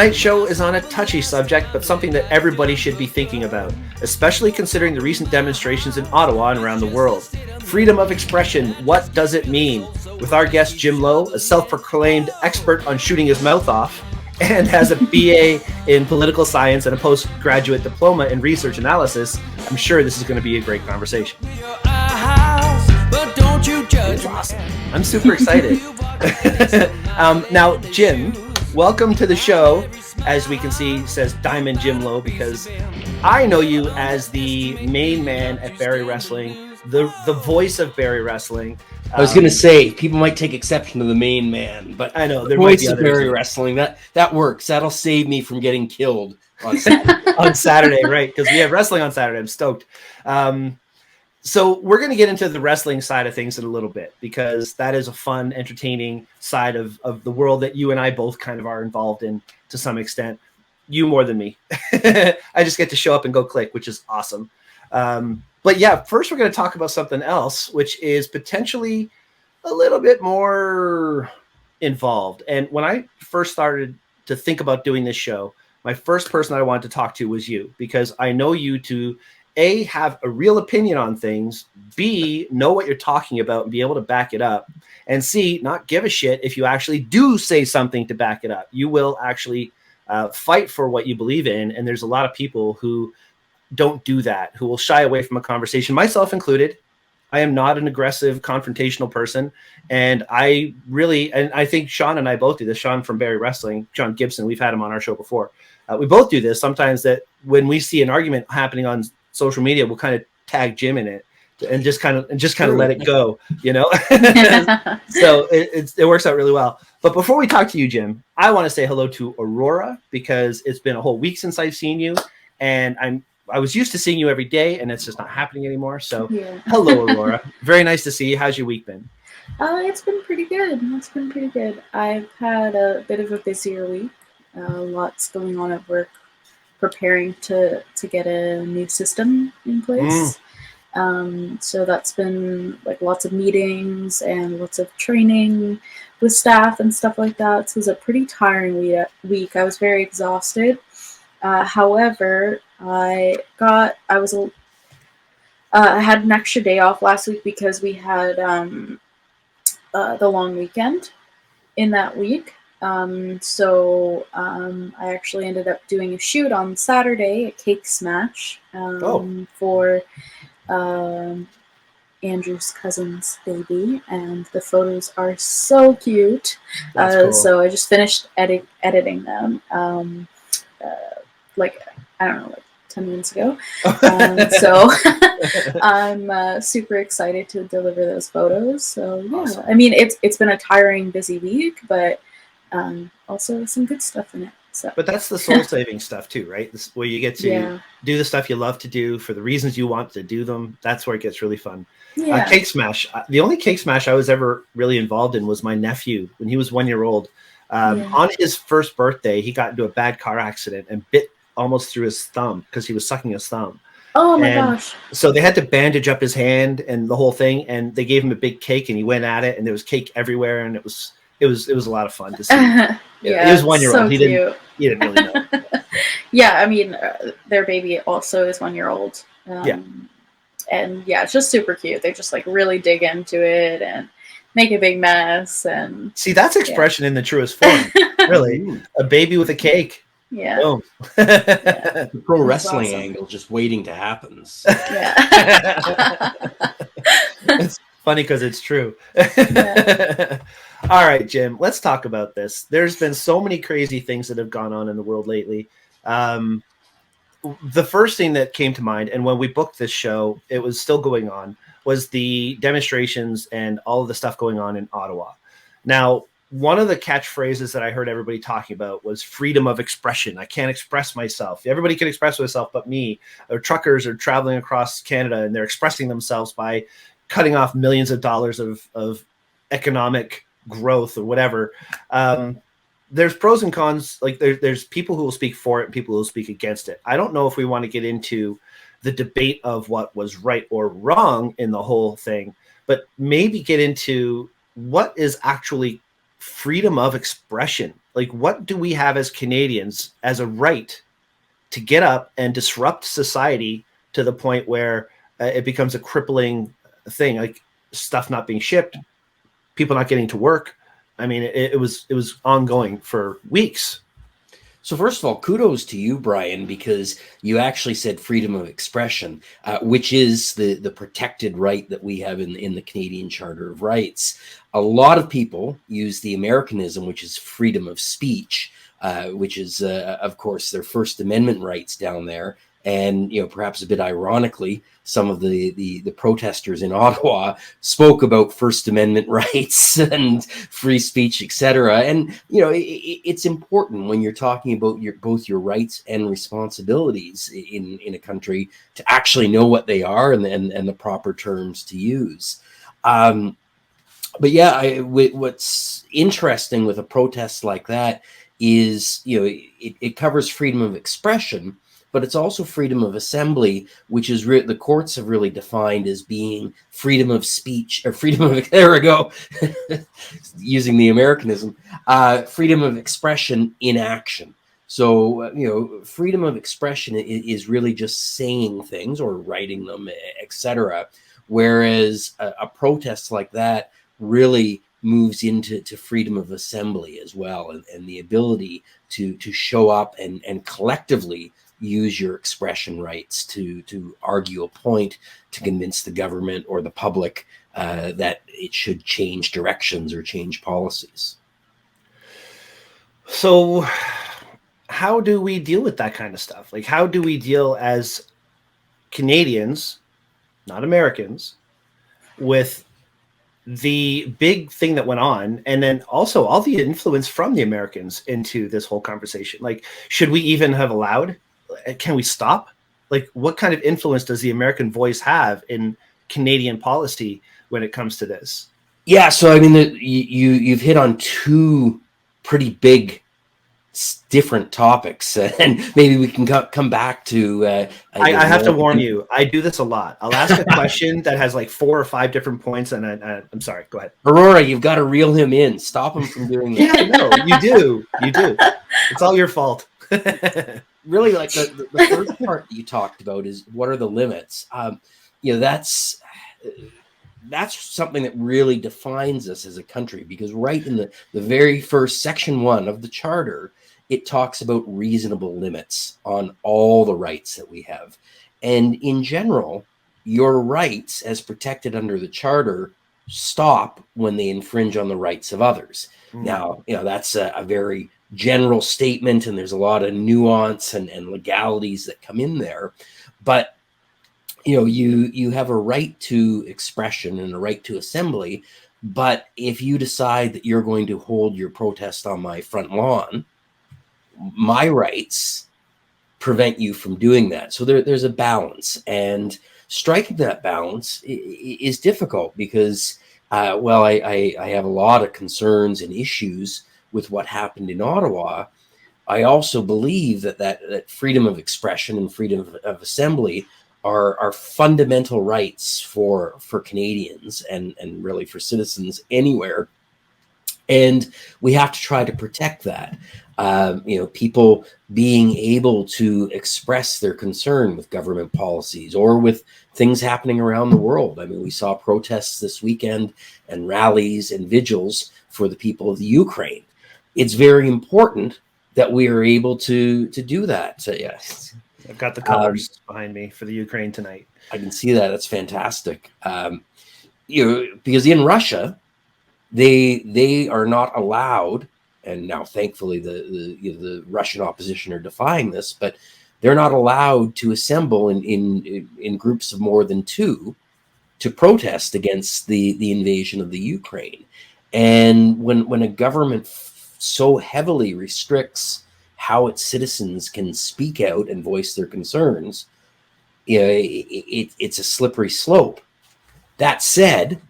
Tonight's show is on a touchy subject, but something that everybody should be thinking about, especially considering the recent demonstrations in Ottawa and around the world. Freedom of expression, what does it mean? With our guest Jim Lowe, a self-proclaimed expert on shooting his mouth off, and has a BA in political science and a postgraduate diploma in research analysis, I'm sure this is going to be a great conversation. It's awesome. I'm super excited. Now, Jim, welcome to the show. As we can see, it says Diamond Jim Lowe, because I know you as the main man at Barrie Wrestling, the voice of Barrie Wrestling. I was going to say, people might take exception to the main man, but I know the voice of Barrie Wrestling, that works. That'll save me from getting killed on Saturday. On Saturday, right? Because we have wrestling on Saturday. I'm stoked. So we're going to get into the wrestling side of things in a little bit, because that is a fun, entertaining side of the world that you and I both kind of are involved in to some extent. You more than me. I just get to show up and go click, which is awesome. But yeah, first we're going to talk about something else, which is potentially a little bit more involved. And when I first started to think about doing this show, my first person I wanted to talk to was you, because I know you to A, have a real opinion on things, B, know what you're talking about and be able to back it up, and C, not give a shit if you actually do say something to back it up. You will actually fight for what you believe in, and there's a lot of people who don't do that, who will shy away from a conversation, myself included. I am not an aggressive, confrontational person, and I think Sean and I both do this. Sean from Barrie Wrestling, John Gibson, we've had him on our show before. We both do this sometimes, that when we see an argument happening on social media, we'll kind of tag Jim in it and just kind of let it go, you know? So it works out really well. But before we talk to you, Jim, I want to say hello to Aurora, because it's been a whole week since I've seen you, and I was used to seeing you every day, and it's just not happening anymore. So Hello, Aurora. Very nice to see you. How's your week been? It's been pretty good. I've had a bit of a busier week. Lots going on at work, preparing to get a new system in place. So that's been like lots of meetings and lots of training with staff and stuff like that. So it was a pretty tiring week. I was very exhausted. However, I had an extra day off last week because we had the long weekend in that week. So I actually ended up doing a shoot on Saturday, a cake smash, for Andrew's cousin's baby, and the photos are so cute. Cool. So I just finished editing them, like 10 minutes ago. So I'm super excited to deliver those photos. So yeah, awesome. I mean, it's been a tiring, busy week, but also some good stuff in it. So. But that's the soul-saving stuff too, right? This, where you get to do the stuff you love to do for the reasons you want to do them. That's where it gets really fun. Yeah. Cake smash. The only cake smash I was ever really involved in was my nephew when he was 1 year old. On his first birthday, he got into a bad car accident and bit almost through his thumb because he was sucking his thumb. Oh my gosh. So they had to bandage up his hand and the whole thing, and they gave him a big cake, and he went at it, and there was cake everywhere, and it was a lot of fun to see. He was 1 year old. So he didn't really know. Yeah, I mean, their baby also is 1 year old. And yeah, it's just super cute. They just like really dig into it and make a big mess. And see, that's expression in the truest form. Really, a baby with a cake. Yeah. Boom. The pro wrestling awesome. Angle just waiting to happen. So. Yeah. It's funny because it's true. All right, Jim, let's talk about this. There's been so many crazy things that have gone on in the world lately. The first thing that came to mind, and when we booked this show, it was still going on, was the demonstrations and all of the stuff going on in Ottawa. Now, one of the catchphrases that I heard everybody talking about was freedom of expression. I can't express myself. Everybody can express myself but me. Or truckers are traveling across Canada, and they're expressing themselves by cutting off millions of dollars of economic growth or whatever. There's pros and cons. Like there's people who will speak for it and people who will speak against it. I don't know if we want to get into the debate of what was right or wrong in the whole thing, but maybe get into what is actually freedom of expression. Like, what do we have as Canadians as a right to get up and disrupt society to the point where it becomes a crippling thing, like stuff not being shipped, people not getting to work. I mean, it was ongoing for weeks. So first of all, kudos to you, Brian, because you actually said freedom of expression, which is the protected right that we have in the Canadian Charter of Rights. A lot of people use the Americanism, which is freedom of speech, which is, of course, their First Amendment rights down there. And, you know, perhaps a bit ironically, some of the protesters in Ottawa spoke about First Amendment rights and free speech, etc. And, you know, it's important when you're talking about both your rights and responsibilities in a country to actually know what they are and the proper terms to use. But yeah, what's interesting with a protest like that is, you know, it covers freedom of expression, but it's also freedom of assembly, which is the courts have really defined as being freedom of speech or freedom of, there we go, using the Americanism, freedom of expression in action. So, you know, freedom of expression is really just saying things or writing them, etc. Whereas a protest like that really moves into freedom of assembly as well, and the ability to show up and collectively use your expression rights to argue a point, to convince the government or the public that it should change directions or change policies. So how do we deal with that kind of stuff? Like, how do we deal as Canadians, not Americans, with the big thing that went on, and then also all the influence from the Americans into this whole conversation? Like, should we even have allowed? Can we stop? Like, what kind of influence does the American voice have in Canadian policy when it comes to this? Yeah, so I mean, you've hit on two pretty big different topics, and maybe we can come back to I have to warn you, I do this a lot. I'll ask a question that has like 4 or 5 different points, and I'm sorry, go ahead. Aurora, you've got to reel him in. Stop him from doing that. Yeah, no, you do it's all your fault. Really, like the first part that you talked about is what are the limits. You know, that's something that really defines us as a country, because right in the very first section 1 of the charter, it talks about reasonable limits on all the rights that we have. And in general, your rights as protected under the charter stop when they infringe on the rights of others. Now, you know, that's a very general statement, and there's a lot of nuance and legalities that come in there. But, you know, you have a right to expression and a right to assembly. But if you decide that you're going to hold your protest on my front lawn, my rights prevent you from doing that. So there's a balance, and striking that balance is difficult because, well, I have a lot of concerns and issues with what happened in Ottawa. I also believe that freedom of expression and freedom of assembly are fundamental rights for Canadians and really for citizens anywhere. And we have to try to protect that. You know, people being able to express their concern with government policies or with things happening around the world. I mean, we saw protests this weekend and rallies and vigils for the people of the Ukraine. It's very important that we are able to do that. So, yes. I've got the colors behind me for the Ukraine tonight. I can see that. That's fantastic. You know, because in Russia, they are not allowed, and now thankfully the Russian opposition are defying this, but they're not allowed to assemble in groups of more than 2 to protest against the invasion of the Ukraine. And when a government so heavily restricts how its citizens can speak out and voice their concerns, you know, it's a slippery slope. That said,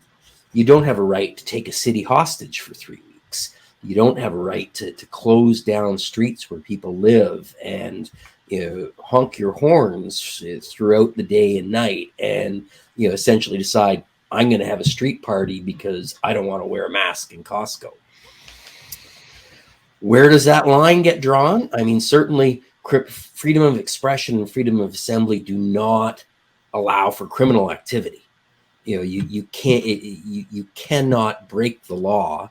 you don't have a right to take a city hostage for 3 weeks. You don't have a right to close down streets where people live and, you know, honk your horns throughout the day and night and, you know, essentially decide I'm going to have a street party because I don't want to wear a mask in Costco. Where does that line get drawn? I mean, certainly freedom of expression and freedom of assembly do not allow for criminal activity. You know, you can't, you cannot break the law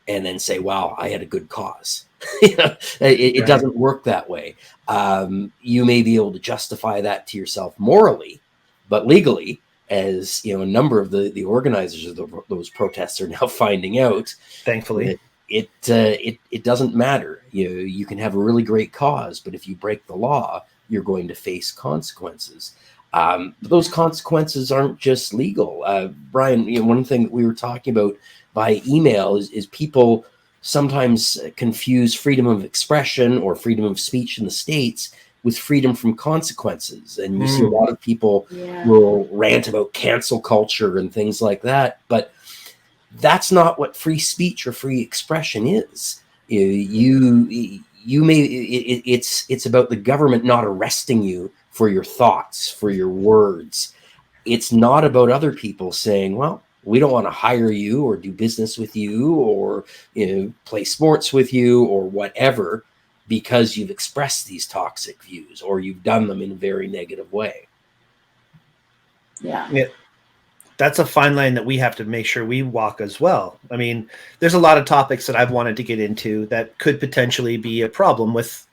and then say, wow, I had a good cause. It Right. doesn't work that way. You may be able to justify that to yourself morally, but legally, as you know, a number of the organizers of those protests are now finding out, Thankfully. it doesn't matter. You can have a really great cause, but if you break the law, you're going to face consequences. But those consequences aren't just legal. Brian, one thing that we were talking about by email is people sometimes confuse freedom of expression or freedom of speech in the States with freedom from consequences. And you see a lot of people will rant about cancel culture and things like that, but that's not what free speech or free expression is. It's about the government not arresting you for your thoughts, for your words. It's not about other people saying, well, we don't want to hire you or do business with you or play sports with you or whatever, because you've expressed these toxic views or you've done them in a very negative way. Yeah. That's a fine line that we have to make sure we walk as well. I mean, there's a lot of topics that I've wanted to get into that could potentially be a problem with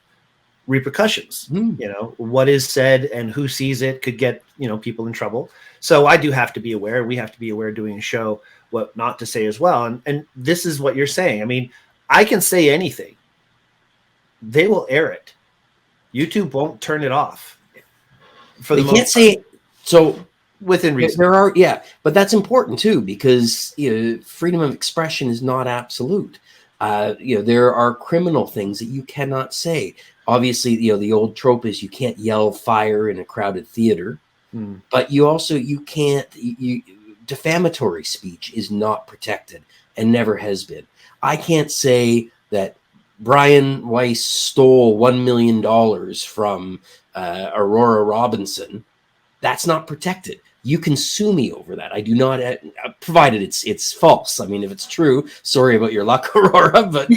repercussions. What is said and who sees it could get people in trouble. So I do have to be aware. We have to be aware doing a show what not to say as well. And this is what you're saying. I mean, I can say anything, they will air it. YouTube won't turn it off. For they can't say so within reason. There are, but that's important too, because freedom of expression is not absolute. There are criminal things that you cannot say. Obviously, the old trope is you can't yell fire in a crowded theater, but you can't. Defamatory speech is not protected and never has been. I can't say that Brian Weiss stole $1 million from Aurora Robinson. That's not protected. You can sue me over that. I do not, provided it's false. I mean, if it's true, sorry about your luck, Aurora, but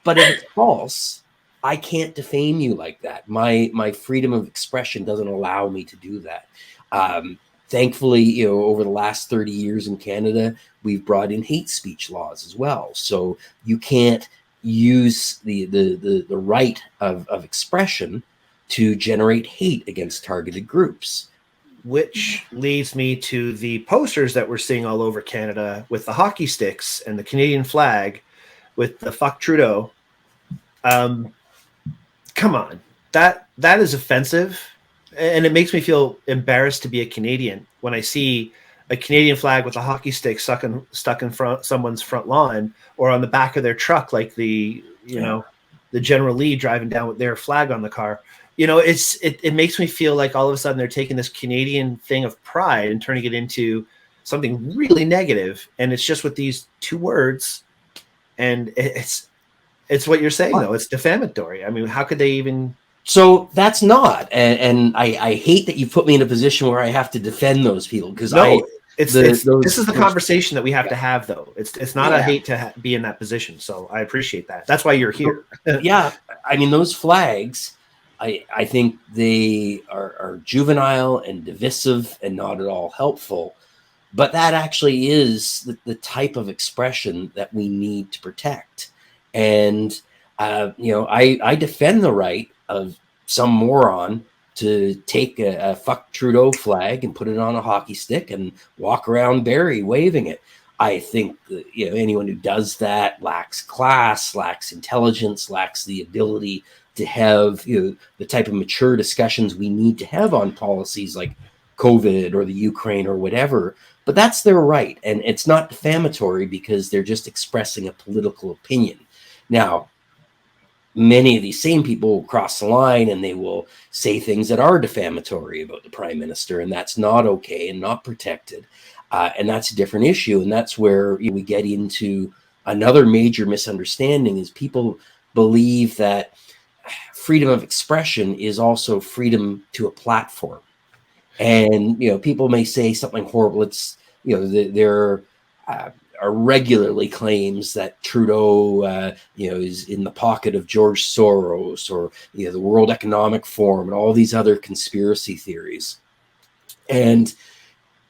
but if it's false, I can't defame you like that. My freedom of expression doesn't allow me to do that. Thankfully, over the last 30 years in Canada, we've brought in hate speech laws as well. So you can't use the right of expression to generate hate against targeted groups. Which leads me to the posters that we're seeing all over Canada with the hockey sticks and the Canadian flag with the fuck Trudeau. Come on, that is offensive, and it makes me feel embarrassed to be a Canadian when I see a Canadian flag with a hockey stick stuck in someone's front lawn or on the back of their truck, like the General Lee driving down with their flag on the car. It makes me feel like all of a sudden they're taking this Canadian thing of pride and turning it into something really negative, and it's just with these two words, and it's what you're saying though. It's defamatory. I mean, how could they even? So that's not, and I hate that you put me in a position where I have to defend those people because this is the conversation that we have to have though. It's not a hate to be in that position. So I appreciate that. That's why you're here. I mean, those flags. I think they are juvenile and divisive and not at all helpful. But that actually is the type of expression that we need to protect. And, I defend the right of some moron to take a fuck Trudeau flag and put it on a hockey stick and walk around Barrie waving it. I think that, anyone who does that lacks class, lacks intelligence, lacks the ability to have the type of mature discussions we need to have on policies like COVID or the Ukraine or whatever. But that's their right, and it's not defamatory because they're just expressing a political opinion. Now, many of these same people will cross the line and they will say things that are defamatory about the Prime Minister, and that's not okay and not protected. And that's a different issue, and that's where we get into another major misunderstanding is people believe that freedom of expression is also freedom to a platform. And, people may say something horrible. It's, there regularly claims that Trudeau, is in the pocket of George Soros, or the World Economic Forum, and all these other conspiracy theories. And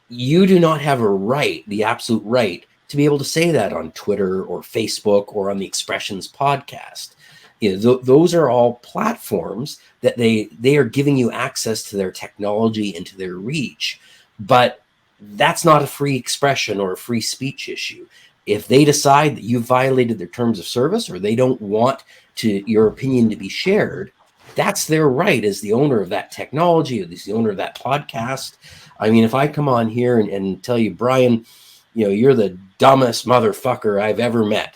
you do not have a right, the absolute right, to be able to say that on Twitter or Facebook or on the Expressions podcast. Those are all platforms that they are giving you access to their technology and to their reach, but that's not a free expression or a free speech issue. If they decide that you've violated their terms of service, or they don't want your opinion to be shared, that's their right as the owner of that technology, or as the owner of that podcast. I mean, if I come on here and tell you, Brian, you're the dumbest motherfucker I've ever met,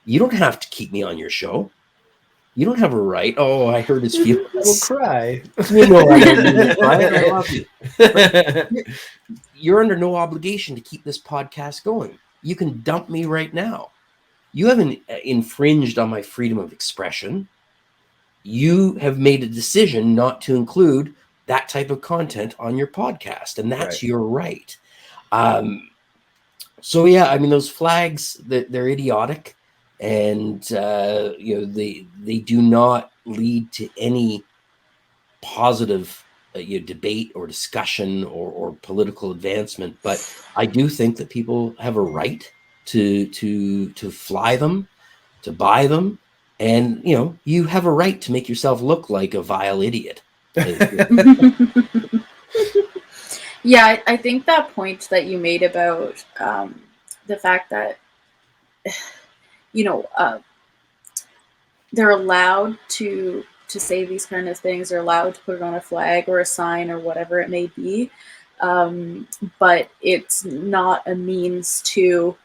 you don't have to keep me on your show. You don't have a right. Oh, I hurt his feelings. I will cry. I don't mean it, Brian. I love you. But you're under no obligation to keep this podcast going. You can dump me right now. You haven't infringed on my freedom of expression. You have made a decision not to include that type of content on your podcast, and that's your right. So yeah, I mean, those flags, they're idiotic, and they do not lead to any positive debate or discussion or political advancement. But I do think that people have a right to fly them, to buy them, and you have a right to make yourself look like a vile idiot. Yeah, I think that point that you made about the fact that they're allowed to say these kind of things, they're allowed to put it on a flag or a sign or whatever it may be, but it's not a means to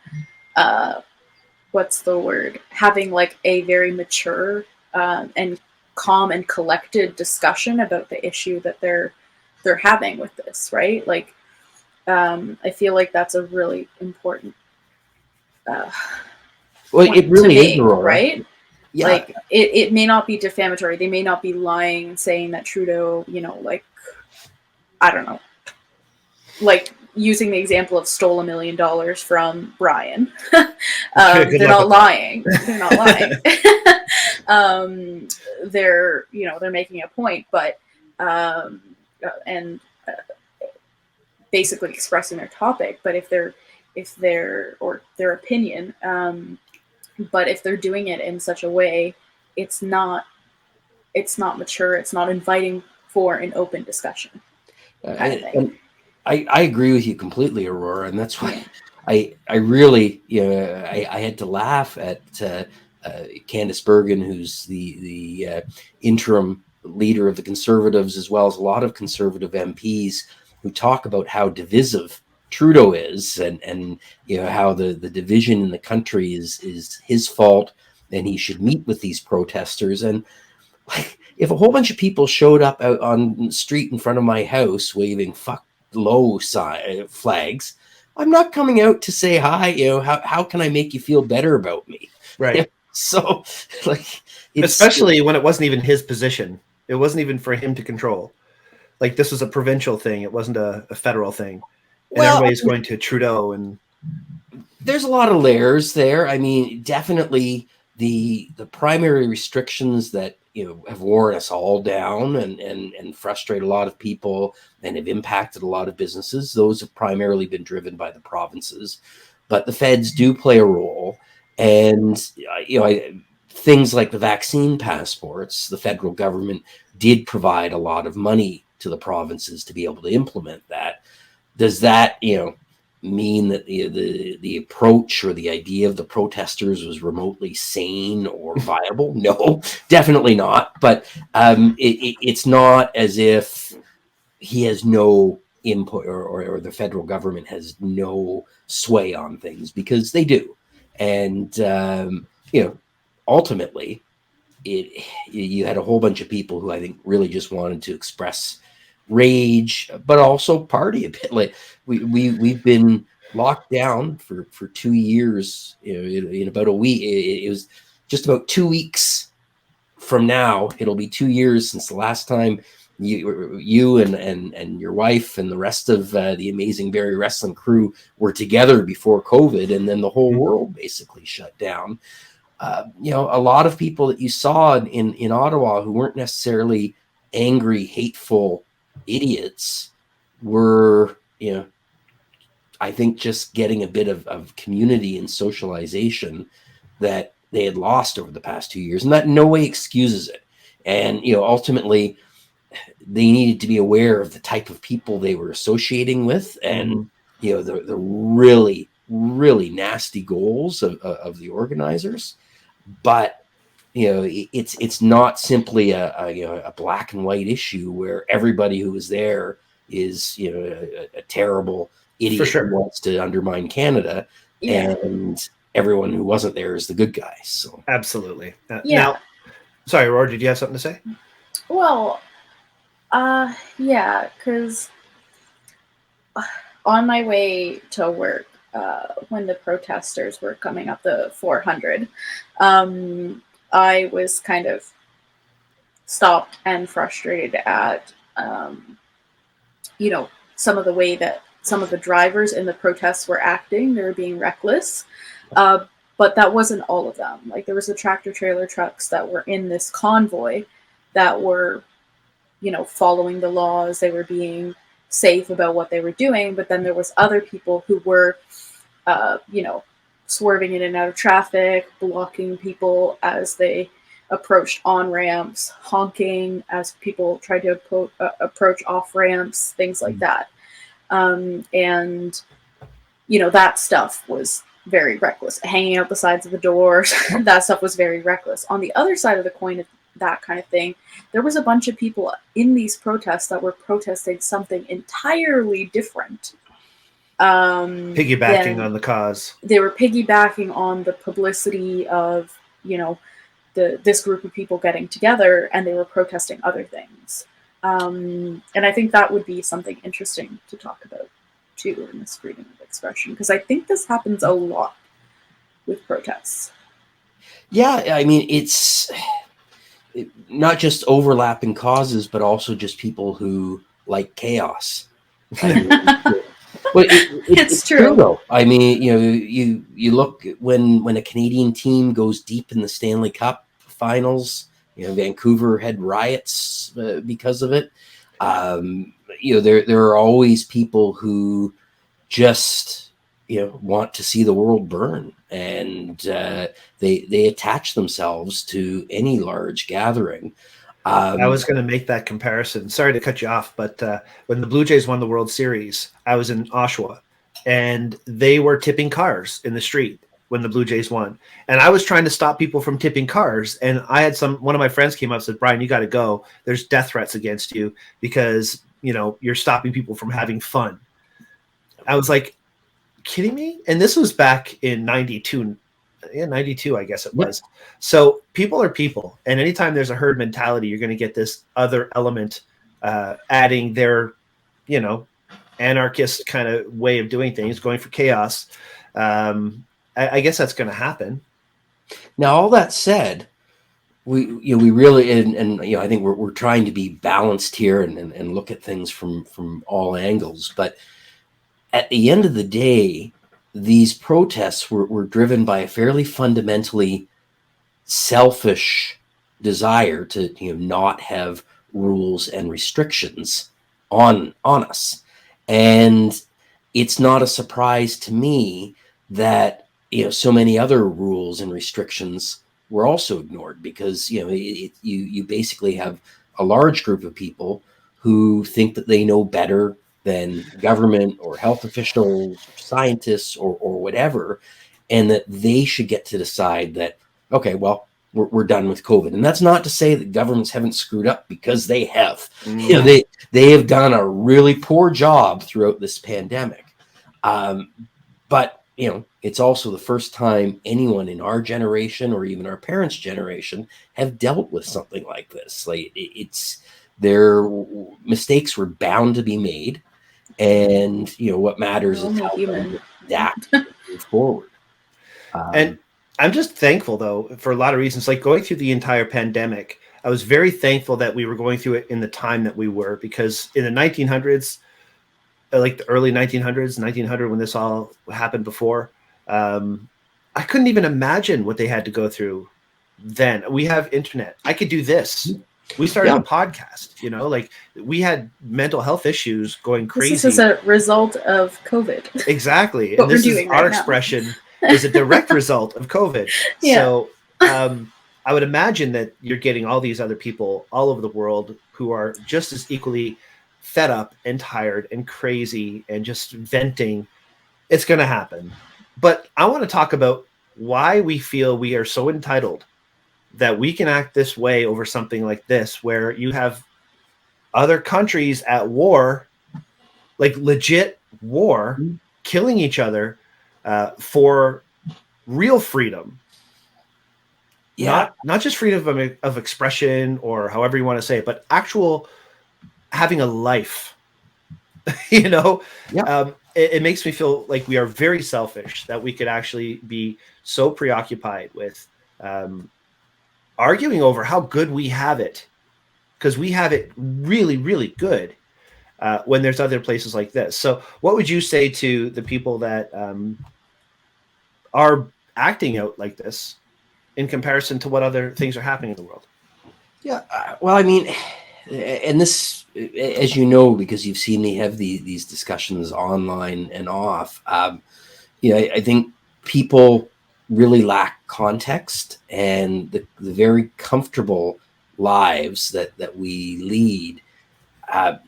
having like a very mature and calm and collected discussion about the issue that they're having with this, right? Like, I feel like that's a really important it really is, Aurora. Right? Yeah. Like, it may not be defamatory. They may not be lying and saying that Trudeau, like, I don't know, like using the example of stole $1 million from Brian. They're not lying. They're not lying. They're making a point, but basically expressing their topic. But if their opinion, but if they're doing it in such a way, it's not mature. It's not inviting for an open discussion. Kind of thing. I agree with you completely, Aurora, and that's why I really I had to laugh at Candice Bergen, who's the interim leader of the Conservatives, as well as a lot of Conservative MPs, who talk about how divisive Trudeau is, and how the division in the country is his fault, and he should meet with these protesters. And like, if a whole bunch of people showed up out on the street in front of my house waving "fuck Lowe" flags, I'm not coming out to say hi. How can I make you feel better about me? Right. So, like, especially when it wasn't even his position. It wasn't even for him to control. Like, this was a provincial thing. It wasn't a federal thing. And everybody's going to Trudeau. And there's a lot of layers there. I mean, definitely the primary restrictions that have worn us all down and frustrate a lot of people and have impacted a lot of businesses. Those have primarily been driven by the provinces, but the feds do play a role. And things like the vaccine passports, the federal government did provide a lot of money to the provinces to be able to implement that. Does that mean that the approach or the idea of the protesters was remotely sane or viable? No, definitely not. But it's not as if he has no input or the federal government has no sway on things, because they do. And ultimately, you had a whole bunch of people who I think really just wanted to express rage, but also party a bit. Like we've been locked down for 2 years. In about a week, it was just about 2 weeks from now. It'll be 2 years since the last time you and your wife and the rest of the Amazing Barry Wrestling crew were together before COVID, and then the whole world basically shut down. A lot of people that you saw in Ottawa who weren't necessarily angry, hateful idiots were, I think just getting a bit of community and socialization that they had lost over the past 2 years, and that in no way excuses it. And, ultimately they needed to be aware of the type of people they were associating with, and, the really, really nasty goals of the organizers. But, it's not simply a black and white issue where everybody who was there is, a terrible idiot For sure. who wants to undermine Canada, and everyone who wasn't there is the good guys. So absolutely. Now, sorry, Roar, did you have something to say? Well, because on my way to work, when the protesters were coming up the 400, I was kind of stopped and frustrated at, some of the way that some of the drivers in the protests were acting. They were being reckless. But that wasn't all of them. Like, there was the tractor trailer trucks that were in this convoy that were, following the laws. They were being safe about what they were doing. But then there was other people who were, swerving in and out of traffic, blocking people as they approached on-ramps, honking as people tried to approach off-ramps, things like that. And, that stuff was very reckless. Hanging out the sides of the doors, that stuff was very reckless. On the other side of the coin of that kind of thing, there was a bunch of people in these protests that were protesting something entirely different. Piggybacking on the cause. They were piggybacking on the publicity of, this group of people getting together, and they were protesting other things. And I think that would be something interesting to talk about too in this freedom of expression, because I think this happens a lot with protests. Yeah, I mean, it's not just overlapping causes, but also just people who like chaos. Well, it's true though. I mean, you look when a Canadian team goes deep in the Stanley Cup finals. Vancouver had riots because of it. There are always people who just want to see the world burn, and they attach themselves to any large gathering. I was going to make that comparison. Sorry to cut you off, but when the Blue Jays won the World Series, I was in Oshawa, and they were tipping cars in the street when the Blue Jays won. And I was trying to stop people from tipping cars. And I had one of my friends came up and said, "Brian, you got to go. There's death threats against you because, you're stopping people from having fun." I was like, kidding me? And this was back in 92. Yeah, 92, I guess it was. So people are people. And anytime there's a herd mentality, you're going to get this other element adding their, anarchist kind of way of doing things, going for chaos. I guess that's going to happen. Now, all that said, we really, and I think we're trying to be balanced here and look at things from all angles. But at the end of the day, these protests were driven by a fairly fundamentally selfish desire to not have rules and restrictions on us. And it's not a surprise to me that so many other rules and restrictions were also ignored, because you basically have a large group of people who think that they know better than government or health officials, or scientists, or whatever, and that they should get to decide that, okay, well, we're done with COVID. And that's not to say that governments haven't screwed up, because they have. They have done a really poor job throughout this pandemic. But it's also the first time anyone in our generation or even our parents' generation have dealt with something like this. Like, their mistakes were bound to be made. And what matters is how we adapt and move forward. And I'm just thankful, though, for a lot of reasons. Like, going through the entire pandemic, I was very thankful that we were going through it in the time that we were, because in the 1900s, like the early 1900s, 1900, when this all happened before, I couldn't even imagine what they had to go through then. We have internet. I could do this. We started a podcast, you know, like we had mental health issues going crazy. This is a result of COVID. Exactly. And this is our expression is a direct result of COVID. Yeah. So I would imagine that you're getting all these other people all over the world who are just as equally fed up and tired and crazy and just venting. It's going to happen. But I want to talk about why we feel we are so entitled that we can act this way over something like this, where you have other countries at war, like legit war, killing each other for real freedom. Yeah. Not just freedom of expression or however you want to say it, but actual having a life, you know? Yeah. It makes me feel like we are very selfish, that we could actually be so preoccupied with arguing over how good we have it, because we have it really, really good when there's other places like this. So what would you say to the people that are acting out like this in comparison to what other things are happening in the world? Yeah. Well, I mean, and this, as you know, because you've seen me have these discussions online and off, I think people really lack context, and the very comfortable lives that we lead,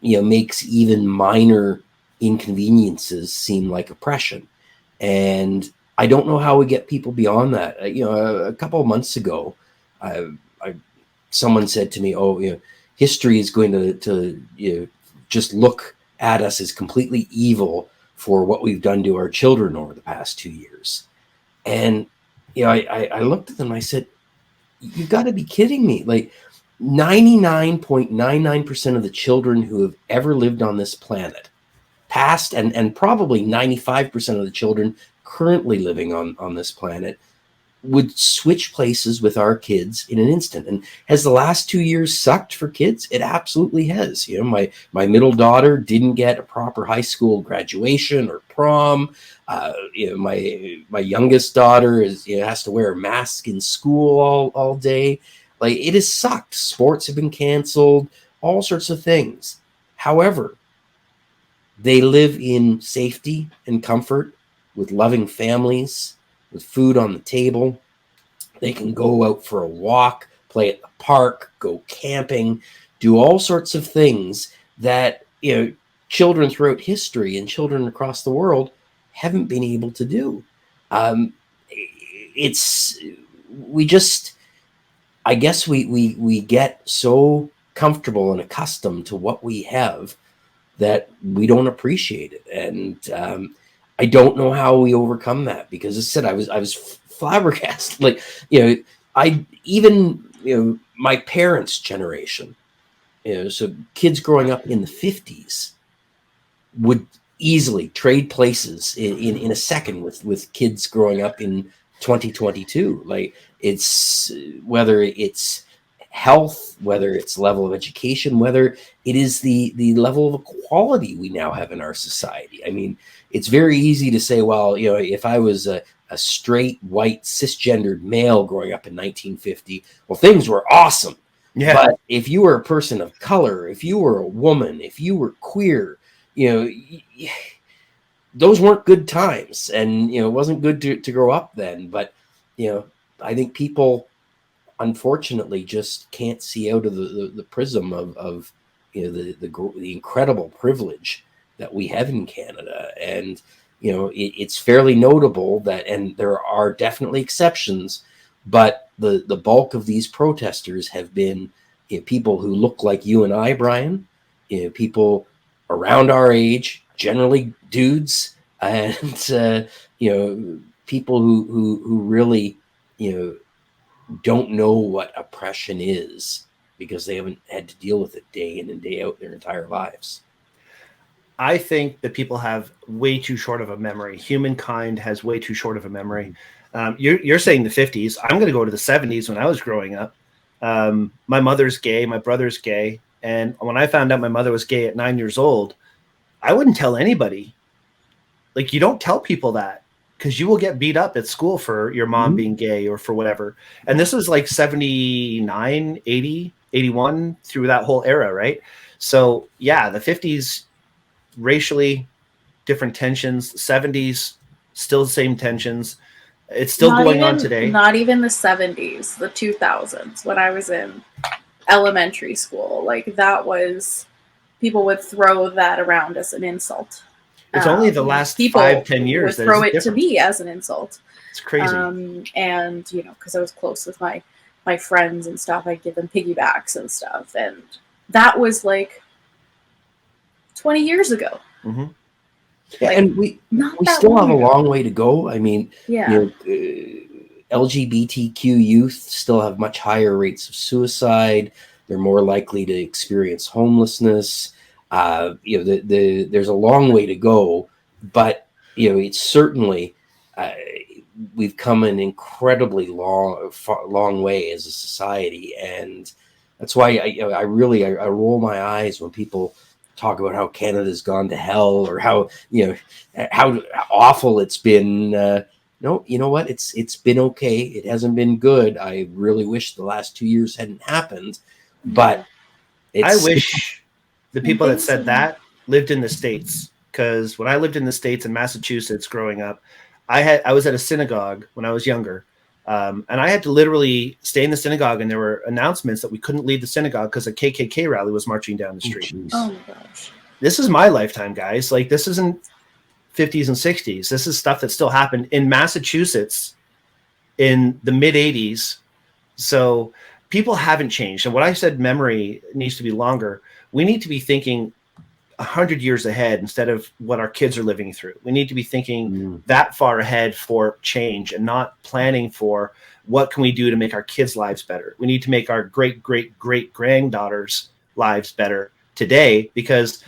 makes even minor inconveniences seem like oppression. And I don't know how we get people beyond that. A couple of months ago, someone said to me, "Oh, history is going to just look at us as completely evil for what we've done to our children over the past 2 years." And I looked at them and I said, "You've got to be kidding me!" Like 99.99% of the children who have ever lived on this planet, past and probably 95% of the children currently living on this planet, would switch places with our kids in an instant. And has the last 2 years sucked for kids? It absolutely has. My middle daughter didn't get a proper high school graduation or prom. My youngest daughter has to wear a mask in school all day. Like, it has sucked. Sports have been canceled, all sorts of things. However, they live in safety and comfort with loving families, with food on the table. They can go out for a walk, play at the park, go camping, do all sorts of things that children throughout history and children across the world haven't been able to do. I guess we get so comfortable and accustomed to what we have that we don't appreciate it. And I don't know how we overcome that, because as I said, I was flabbergasted. Like, my parents' generation, so kids growing up in the 50s would easily trade places in a second with kids growing up in 2022. Like, it's whether it's health, whether it's level of education, whether it is the level of equality we now have in our society. I mean, it's very easy to say, well, if I was a straight, white, cisgendered male growing up in 1950, well, things were awesome. Yeah. But if you were a person of color, if you were a woman, if you were queer, those weren't good times. And, it wasn't good to grow up then. But, I think people, unfortunately, just can't see out of the prism of the incredible privilege that we have in Canada. And it's fairly notable that, and there are definitely exceptions, but the bulk of these protesters have been people who look like you and I, Brian, people around our age, generally dudes, and people who really don't know what oppression is, because they haven't had to deal with it day in and day out their entire lives. I think that people have way too short of a memory. Humankind has way too short of a memory. You're saying the 50s. I'm going to go to the 70s when I was growing up. My mother's gay, my brother's gay. And when I found out my mother was gay at 9 years old, I wouldn't tell anybody. Like, you don't tell people that, because you will get beat up at school for your mom being gay or for whatever. And this was like 79, 80, 81, through that whole era, right? So yeah, the 50s, racially different tensions. The 70s, still the same tensions. It's still going on today. Not even the 70s, the 2000s, when I was in elementary school. Like, that was, people would throw that around as an insult. It's only the last 5-10 years would throw it to me as an insult. It's crazy. And, you know, because I was close with my friends and stuff, I'd give them piggybacks and stuff. And that was like 20 years ago. Mm-hmm. Like, and we still have a long way to go. I mean, yeah. You know, LGBTQ youth still have much higher rates of suicide. They're more likely to experience homelessness. You know, there's a long way to go, but you know, it's certainly we've come an incredibly long way as a society, and that's why I roll my eyes when people talk about how Canada's gone to hell, or how, you know, how awful it's been. No, you know what? It's been okay. It hasn't been good. I really wish the last 2 years hadn't happened, but I wish the people that said that lived in the States, because when I lived in the States in Massachusetts growing up, I was at a synagogue when I was younger, and I had to literally stay in the synagogue, and there were announcements that we couldn't leave the synagogue because a KKK rally was marching down the street. Oh my gosh. This is my lifetime, guys. Like, this isn't 50s and 60s. This is stuff that still happened in Massachusetts in the mid 80s. So people haven't changed. And what I said, memory needs to be longer. We need to be thinking 100 years ahead instead of what our kids are living through. We need to be thinking that far ahead for change, and not planning for what can we do to make our kids' lives better. We need to make our great, great, great granddaughters' lives better today, because,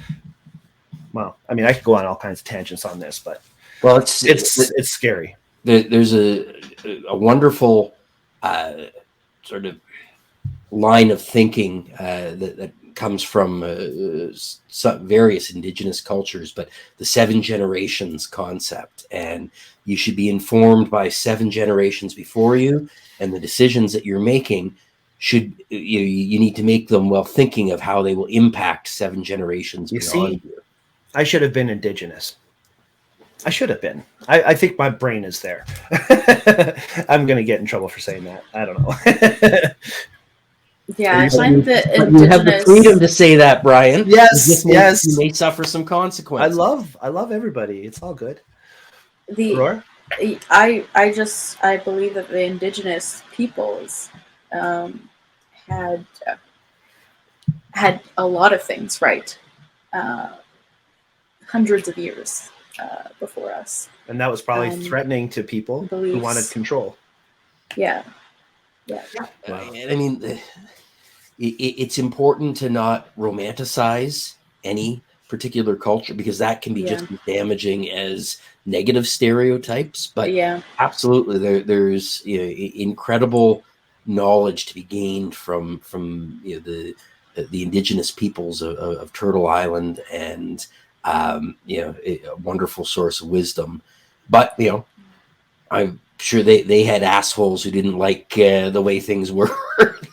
well, I mean, I could go on all kinds of tangents on this, but well, it's scary. There's a wonderful sort of line of thinking that comes from various indigenous cultures, but the 7 generations concept, and you should be informed by 7 generations before you, and the decisions that you're making should, you need to make them while thinking of how they will impact 7 generations beyond you. I should have been indigenous. I should have been. I think my brain is there. I'm going to get in trouble for saying that. I don't know. Yeah, I find that you have the freedom to say that, Brian. Yes, yes. You may suffer some consequences. I love everybody. It's all good. I believe that the indigenous peoples had a lot of things right, hundreds of years before us. And that was probably threatening to people who wanted control. Yeah. I mean, it's important to not romanticize any particular culture, because that can be just as damaging as negative stereotypes. But absolutely, there's incredible knowledge to be gained from the indigenous peoples of Turtle Island, and a wonderful source of wisdom. But I'm sure they had assholes who didn't like the way things were.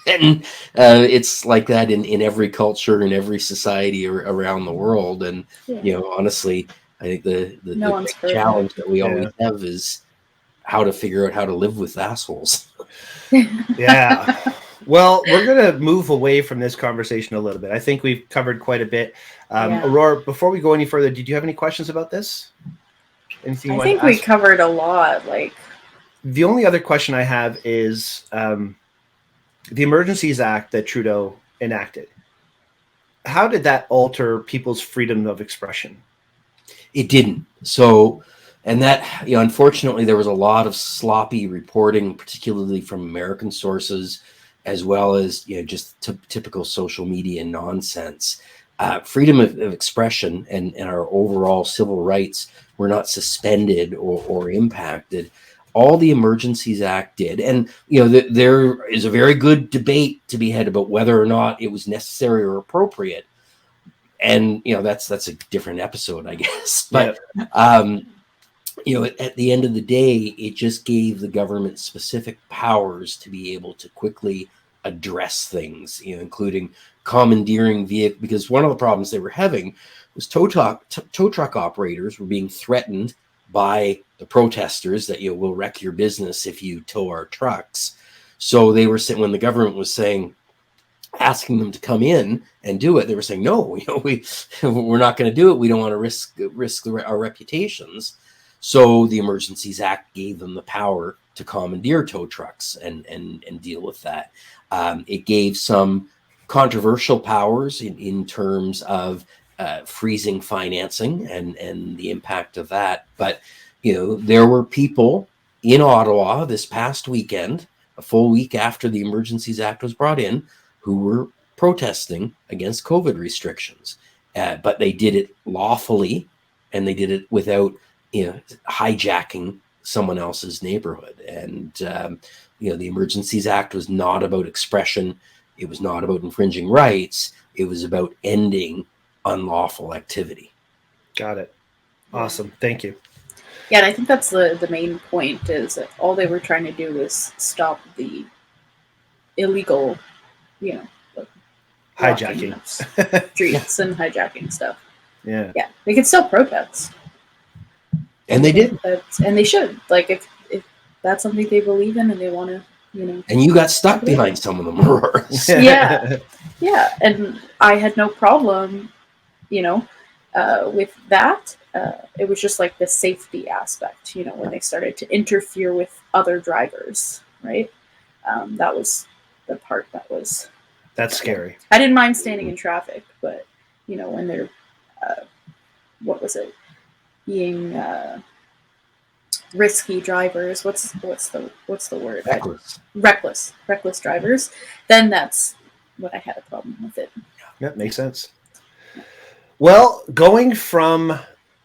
And it's like that in every culture, in every society around the world. And honestly, I think the challenge that we always have is how to figure out how to live with assholes. Yeah. Well, we're going to move away from this conversation a little bit. I think we've covered quite a bit. Aurora, before we go any further, did you have any questions about this? Anything you I think we covered a lot. The only other question I have is the Emergencies Act that Trudeau enacted. How did that alter people's freedom of expression? It didn't. So, and that, unfortunately, there was a lot of sloppy reporting, particularly from American sources, as well as just typical social media nonsense. Freedom of expression and our overall civil rights were not suspended or impacted. all the Emergencies Act did, and there is a very good debate to be had about whether or not it was necessary or appropriate, and that's a different episode, I guess. But at the end of the day, it just gave the government specific powers to be able to quickly address things, including commandeering vehicle, because one of the problems they were having was tow truck operators were being threatened by the protesters that will wreck your business if you tow our trucks. So they were saying, when the government was asking them to come in and do it, they were saying, no, we're not going to do it. We don't want to risk our reputations. So the Emergencies Act gave them the power to commandeer tow trucks and deal with that. It gave some controversial powers in terms of freezing financing and the impact of that. But, there were people in Ottawa this past weekend, a full week after the Emergencies Act was brought in, who were protesting against COVID restrictions. But they did it lawfully, and they did it without hijacking someone else's neighborhood. And, the Emergencies Act was not about expression. It was not about infringing rights. It was about ending unlawful activity. Got it. Awesome. Thank you. Yeah, and I think that's the main point, is that all they were trying to do was stop the illegal, hijacking streets and hijacking stuff. Yeah. Yeah, they could still protest. And they did. And they should. Like, if that's something they believe in and they want to, And you got stuck behind some of them, Auroras. Yeah. Yeah. And I had no problem, with that. It was just like the safety aspect, when they started to interfere with other drivers, right? That was the part that's scary. I didn't mind standing in traffic, but, when they're, what was it? Being risky drivers, what's the word? Reckless drivers, then that's what I had a problem with it. Yeah, makes sense. Well, going from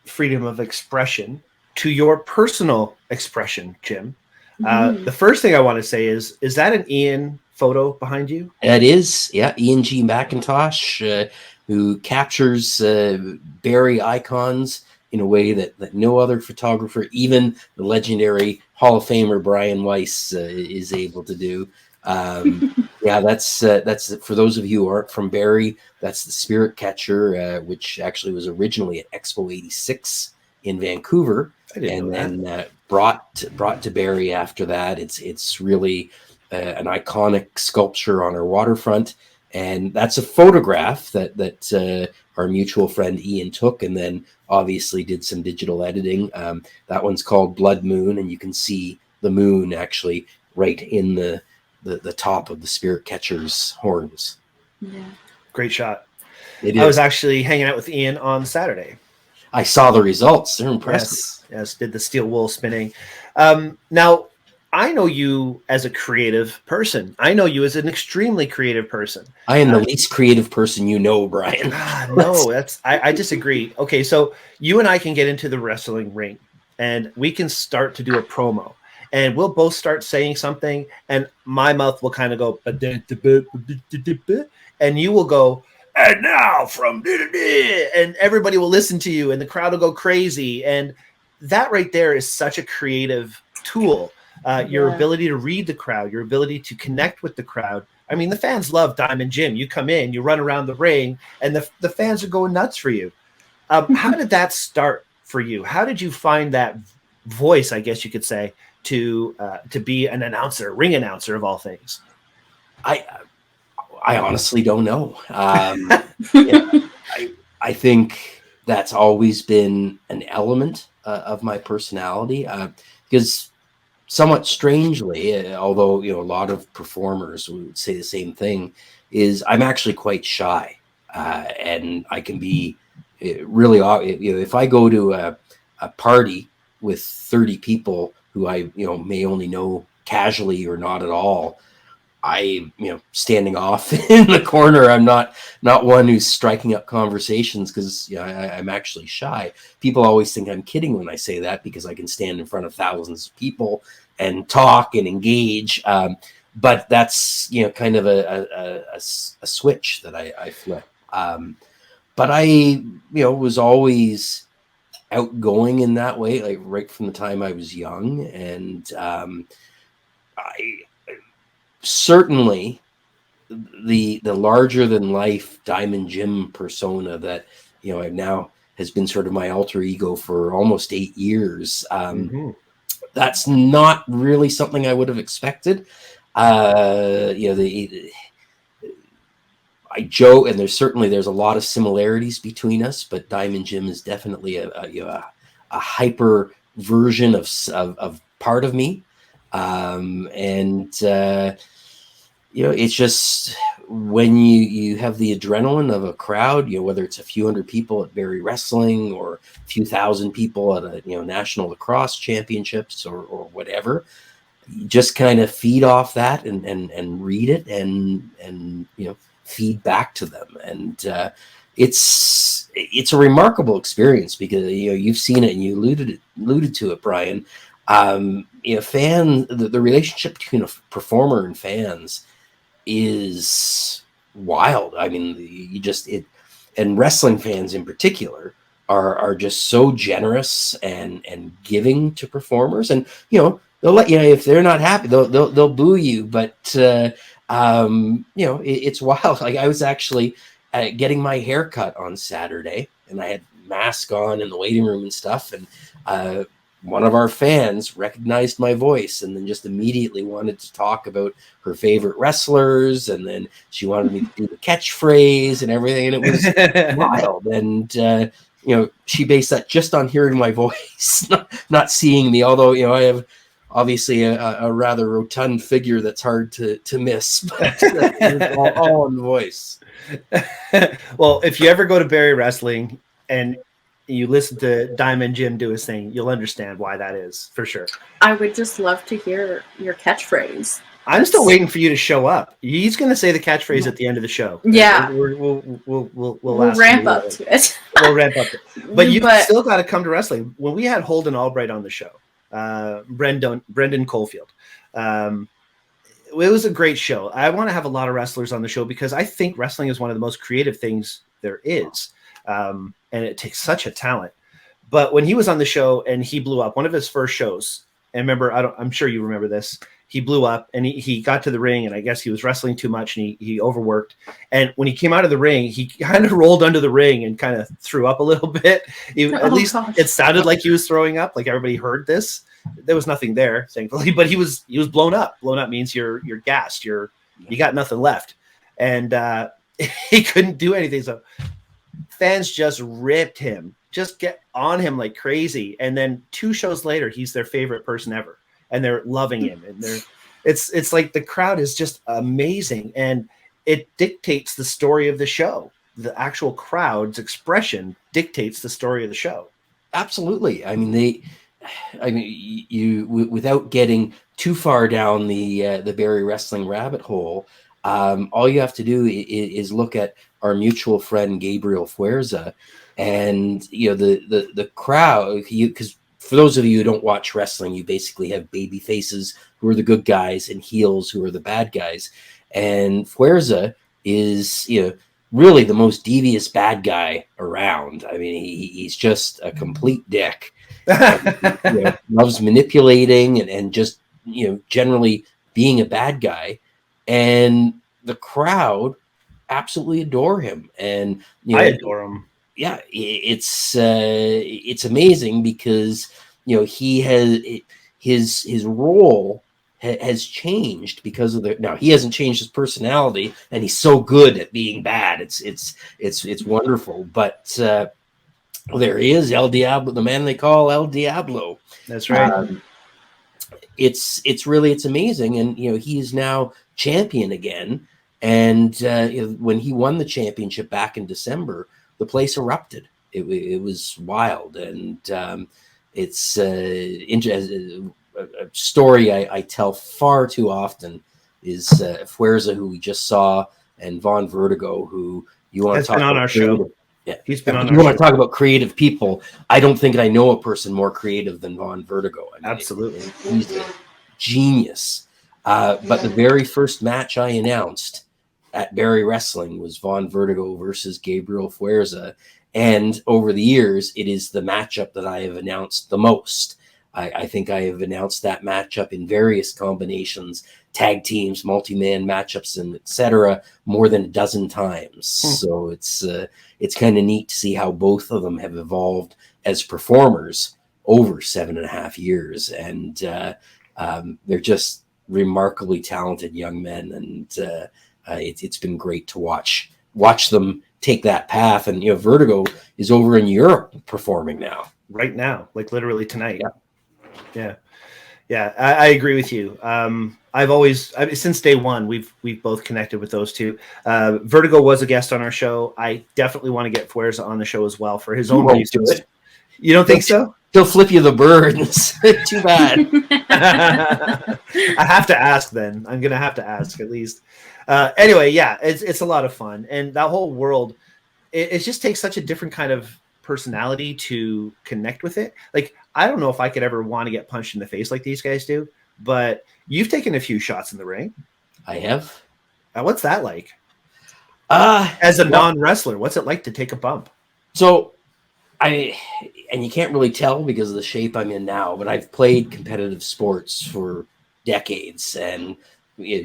freedom of expression to your personal expression, Jim, the first thing I want to say is that an Ian photo behind you? It is, yeah. Ian G. MacIntosh, who captures Barrie icons in a way that no other photographer, even the legendary Hall of Famer Brian Weiss, is able to do. Yeah, that's for those of you who aren't from Barrie, that's the Spirit Catcher, which actually was originally at Expo 86 in Vancouver, and then brought to Barrie after that. It's really an iconic sculpture on our waterfront, and that's a photograph that our mutual friend Ian took, and then obviously did some digital editing. That one's called Blood Moon, and you can see the moon actually right in the top of the Spirit Catcher's horns. Yeah. Great shot. I was actually hanging out with Ian on Saturday. I saw the results. They're impressive. Yes, did the steel wool spinning. Now, I know you as a creative person. I know you as an extremely creative person. I am the least creative person Brian. No, I disagree. Okay, so you and I can get into the wrestling ring, and we can start to do a promo. And we'll both start saying something, and my mouth will kind of go, and you will go, and now from, and everybody will listen to you, and the crowd will go crazy. And that right there is such a creative tool. Your ability to read the crowd, your ability to connect with the crowd. I mean, the fans love Diamond Jim. You come in, you run around the ring, and the fans are going nuts for you. How did that start for you? How did you find that voice, I guess you could say, to be an announcer, ring announcer of all things? I honestly don't know. I think that's always been an element of my personality, because somewhat strangely, although a lot of performers would say the same thing, is I'm actually quite shy, and I can be really, if I go to a party with 30 people who I may only know casually or not at all, standing off in the corner. I'm not one who's striking up conversations because I'm actually shy. People always think I'm kidding when I say that because I can stand in front of thousands of people and talk and engage. But that's kind of a switch that I flip. But I was always outgoing in that way, like right from the time I was young, and I certainly the larger than life Diamond Jim persona that I now has been sort of my alter ego for almost 8 years. That's not really something I would have expected. I joke, and there's a lot of similarities between us, but Diamond Jim is definitely a hyper version of part of me, it's just when you have the adrenaline of a crowd, whether it's a few hundred people at Barrie Wrestling or a few thousand people at a national lacrosse championships or whatever, you just kind of feed off that and read it and feed back to them. And it's a remarkable experience because you've seen it and you alluded to it, Brian. The relationship between a performer and fans is wild. I mean, and wrestling fans in particular are just so generous and giving to performers, and they'll let if they're not happy, they'll boo you, but it's wild. Like I was actually getting my hair cut on Saturday, and I had mask on in the waiting room and stuff, and one of our fans recognized my voice and then just immediately wanted to talk about her favorite wrestlers, and then she wanted me to do the catchphrase and everything, and it was wild. And she based that just on hearing my voice, not seeing me, although I have obviously a rather rotund figure that's hard to miss, but all in the voice. Well, if you ever go to Barrie Wrestling and you listen to Diamond Jim do his thing, you'll understand why that is, for sure. I would just love to hear your catchphrase. I'm still waiting for you to show up. He's going to say the catchphrase at the end of the show. Yeah. We'll ramp up to it. We'll ramp up. But you've still got to come to wrestling. When we had Holden Albright on the show, Brendan Caulfield, it was a great show. I want to have a lot of wrestlers on the show because I think wrestling is one of the most creative things there is. And it takes such a talent. But when he was on the show and he blew up, one of his first shows, and remember, I'm sure you remember this, he blew up and he got to the ring, and I guess he was wrestling too much and he overworked. And when he came out of the ring, he kind of rolled under the ring and kind of threw up a little bit. At least it sounded like he was throwing up, like everybody heard this. There was nothing there, thankfully, but he was blown up. Blown up means you're gassed. You got nothing left. And he couldn't do anything. So fans just ripped him, just get on him like crazy. And then 2 shows later, he's their favorite person ever. And they're loving him. And it's like the crowd is just amazing. And it dictates the story of the show. The actual crowd's expression dictates the story of the show. Absolutely. I mean, you without getting too far down the Barrie Wrestling rabbit hole, all you have to do is look at our mutual friend Gabriel Fuerza, and the crowd. Because for those of you who don't watch wrestling, you basically have baby faces who are the good guys and heels who are the bad guys. And Fuerza is really the most devious bad guy around. I mean, he's just a complete dick. Loves manipulating and just generally being a bad guy, and the crowd absolutely adore him. And I adore him. Yeah, it's amazing because he has his role has changed because of now he hasn't changed his personality, and he's so good at being bad. It's wonderful. But there he is, El Diablo, the man they call El Diablo. That's right. It's amazing, and he is now champion again. And when he won the championship back in December, the place erupted. It was wild, and it's a story I tell far too often is Fuerza, who we just saw, and Von Vertigo, who you want to talk about on our show. Yeah, he's been on you our want show. to talk about creative people. I don't think I know a person more creative than Von Vertigo. I mean, Absolutely. he's a genius. But the very first match I announced at Barrie Wrestling was Von Vertigo versus Gabriel Fuerza. And over the years, it is the matchup that I have announced the most. I think I have announced that matchup in various combinations, tag teams, multi-man matchups, and etc., more than a dozen times. So it's kind of neat to see how both of them have evolved as performers over 7.5 years, and they're just remarkably talented young men, and it's been great to watch them take that path. And Vertigo is over in Europe performing now, right now, like literally tonight. Yeah. I agree with you. Since day one, we've both connected with those two. Vertigo was a guest on our show. I definitely want to get Fuerza on the show as well for his own reasons. You don't think so? He'll flip you the birds. Too bad. I have to ask then. I'm going to have to ask at least. Anyway, yeah, it's a lot of fun. And that whole world, it just takes such a different kind of personality to connect with it. Like, I don't know if I could ever want to get punched in the face like these guys do, but you've taken a few shots in the ring. I have. What's that like? As a non-wrestler, what's it like to take a bump? So, and you can't really tell because of the shape I'm in now, but I've played competitive sports for decades, and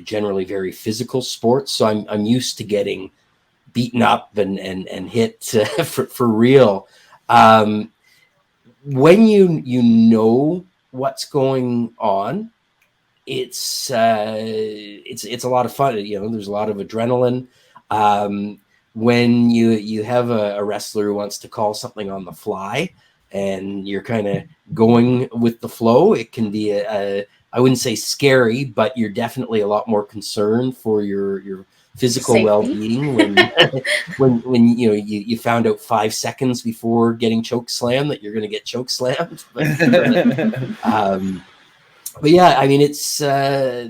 generally very physical sports. So I'm used to getting beaten up and hit for real. When you know what's going on, it's a lot of fun. There's a lot of adrenaline. When you have a wrestler who wants to call something on the fly and you're kind of going with the flow, it can be I wouldn't say scary, but you're definitely a lot more concerned for your physical well-being when you found out 5 seconds before getting choke slammed that you're going to get choke slammed. But yeah, I mean, it's a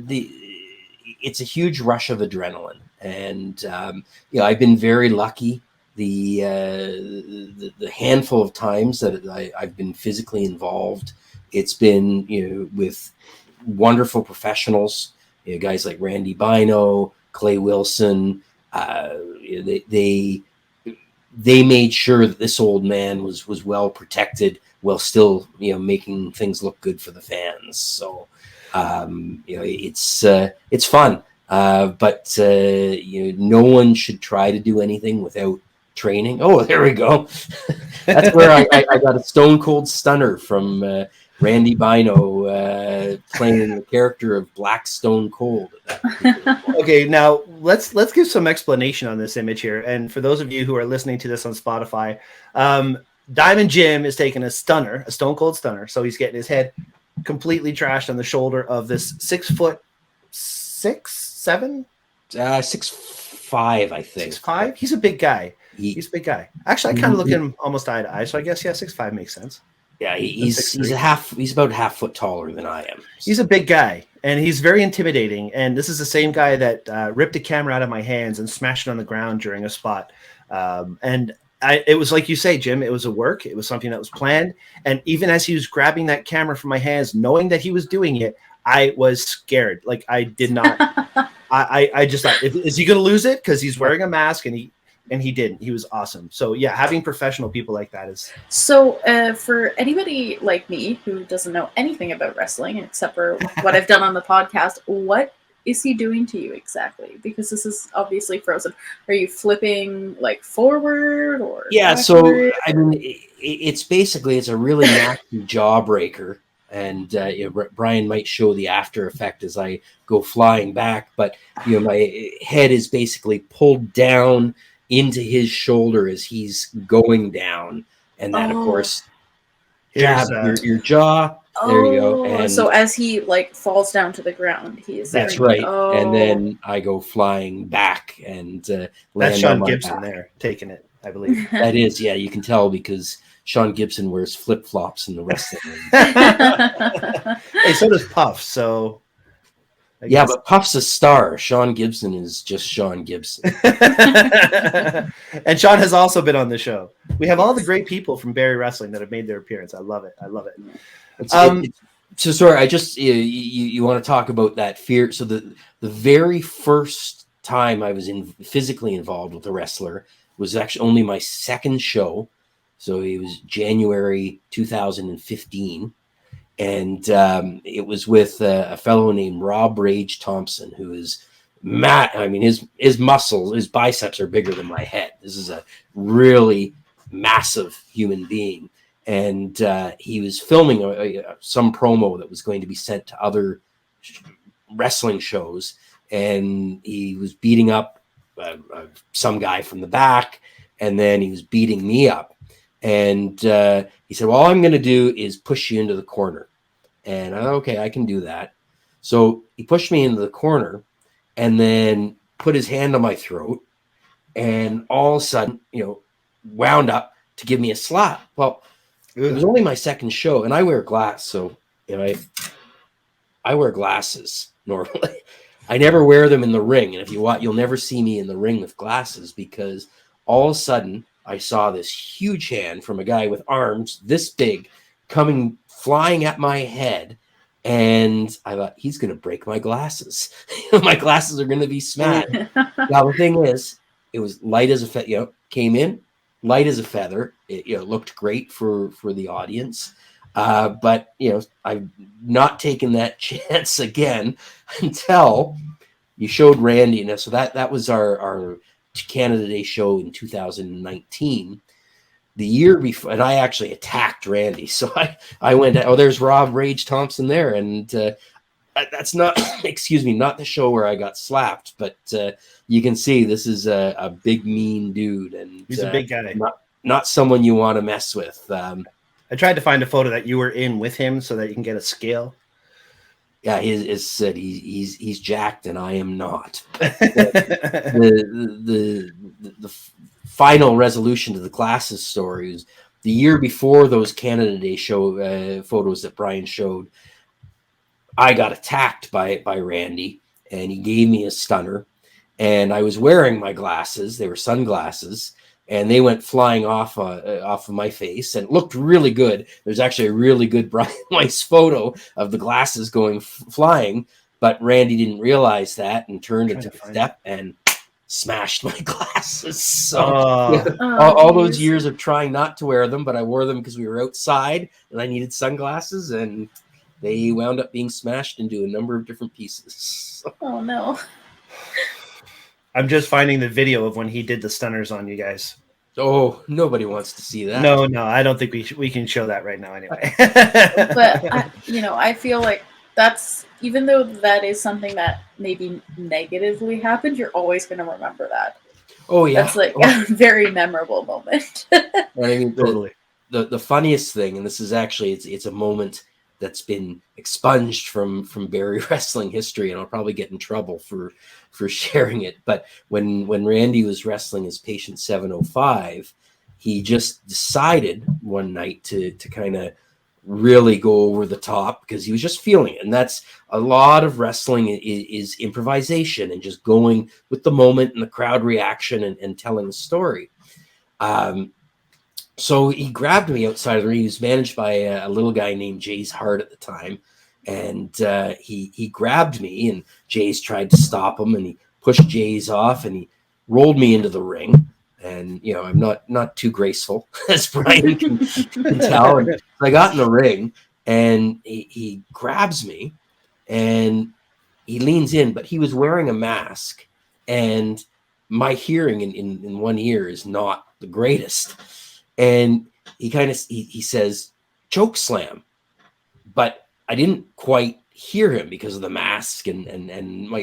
huge rush of adrenaline, and I've been very lucky. The handful of times that I've been physically involved, it's been with wonderful professionals, guys like Randy Bino, Clay Wilson. They made sure that this old man was well protected while still making things look good for the fans. So it's fun, but no one should try to do anything without training. Oh, there we go. That's where I got a stone cold stunner from Randy Bino playing the character of Black Stone Cold. Okay, now let's give some explanation on this image here. And for those of you who are listening to this on Spotify, Diamond Jim is taking a stone cold stunner. So he's getting his head completely trashed on the shoulder of this 6'6", 6'7", 6'5", I think. 6'5". He's a big guy. He's a big guy. Actually, I kind of look at him almost eye to eye. So I guess 6'5" makes sense. Yeah, he's about half foot taller than I am. He's a big guy, and he's very intimidating. And this is the same guy that ripped a camera out of my hands and smashed it on the ground during a spot. It was like you say, Jim, it was a work. It was something that was planned. And even as he was grabbing that camera from my hands, knowing that he was doing it, I was scared. Like, I did not. I just thought, is he going to lose it? Because he's wearing a mask, and he didn't. He was awesome. So yeah, having professional people like that is. So for anybody like me who doesn't know anything about wrestling except for what I've done on the podcast, what is he doing to you exactly? Because this is obviously frozen. Are you flipping like forward or? Yeah. backward? So I mean, it's a really nasty jawbreaker. And Brian might show the after effect as I go flying back, but my head is basically pulled down into his shoulder as he's going down, and then of course jab your jaw. There you go. And so as he falls down to the ground, that's right. Oh. And then I go flying back and that's Sean Gibson there taking it, I believe. That is, yeah. You can tell because Sean Gibson wears flip flops in the wrestling ring. Hey, so does Puff. So Yeah, but Puff's a star. Sean Gibson is just Sean Gibson. And Sean has also been on the show. We have all the great people from Barrie Wrestling that have made their appearance. I love it. So sorry, I just you want to talk about that fear. So the very first time I was physically involved with a wrestler was actually only my second show. So it was January 2015. And it was with a fellow named Rob Rage Thompson, who is I mean, his muscles, his biceps are bigger than my head. This is a really massive human being. And he was filming some promo that was going to be sent to other wrestling shows. And he was beating up some guy from the back. And then he was beating me up. And he said, well, all I'm going to do is push you into the corner. And I thought, okay, I can do that. So he pushed me into the corner and then put his hand on my throat. And all of a sudden, wound up to give me a slap. Well, it was only my second show. And I wear glass. So, I wear glasses normally. I never wear them in the ring. And if you watch, you'll never see me in the ring with glasses, because all of a sudden, I saw this huge hand from a guy with arms this big flying at my head. And I thought, he's going to break my glasses. My glasses are going to be smashed. Now, the thing is, it was light as a feather, came in light as a feather. It looked great for the audience. But, I've not taken that chance again until you showed Randy. And so that was our Canada Day show in 2019, the year before, and I actually attacked Randy. So I went, there's Rob Rage Thompson there. And that's not, not the show where I got slapped, but you can see this is a big, mean dude. And he's a big guy. Not someone you want to mess with. I tried to find a photo that you were in with him so that you can get a scale. Yeah, he's jacked and I am not. the final resolution to the glasses story is the year before those Canada Day show photos that Brian showed. I got attacked by Randy, and he gave me a stunner, and I was wearing my glasses. They were sunglasses. And they went flying off of my face, and it looked really good. There's actually a really good Brian Weiss photo of the glasses going flying, but Randy didn't realize that and turned and took a step and smashed my glasses. So all those years of trying not to wear them, but I wore them because we were outside and I needed sunglasses, and they wound up being smashed into a number of different pieces. Oh no. I'm just finding the video of when he did the stunners on you guys. Oh, nobody wants to see that. No, I don't think we can show that right now anyway. But I feel like that's, even though that is something that maybe negatively happened, you're always going to remember that. Oh yeah, that's like a very memorable moment. I mean, totally. The funniest thing, and this is actually it's a moment that's been expunged from Barrie wrestling history, and I'll probably get in trouble for sharing it. But when Randy was wrestling as Patient 705, he just decided one night to kind of really go over the top because he was just feeling it. And that's a lot of wrestling is improvisation and just going with the moment and the crowd reaction and telling the story. So he grabbed me outside of the ring. He was managed by a little guy named Jay's Hart at the time. And he grabbed me, and Jay's tried to stop him, and he pushed Jay's off, and he rolled me into the ring. And, I'm not too graceful, as Brian can tell. And I got in the ring, and he grabs me, and he leans in, but he was wearing a mask. And my hearing in one ear is not the greatest. And he says, choke slam. But I didn't quite hear him because of the mask and my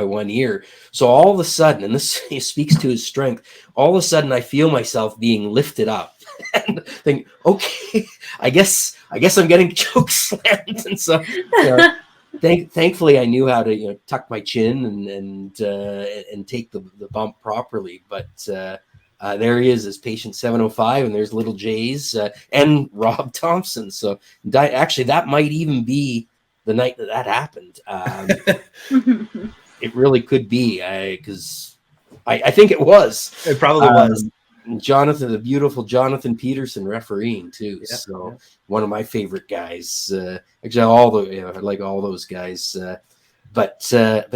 one ear. So all of a sudden, and this speaks to his strength, all of a sudden I feel myself being lifted up and think, okay, I guess I'm getting choke slammed. And so thankfully I knew how to tuck my chin and take the bump properly. But there he is as Patient 705, and there's little Jay's and Rob Thompson. So actually, that might even be the night that happened. It really could be, because I think it was. It probably was. Jonathan, the beautiful Jonathan Peterson refereeing too. Yeah, So yeah. one of my favorite guys. Actually, I like all those guys. But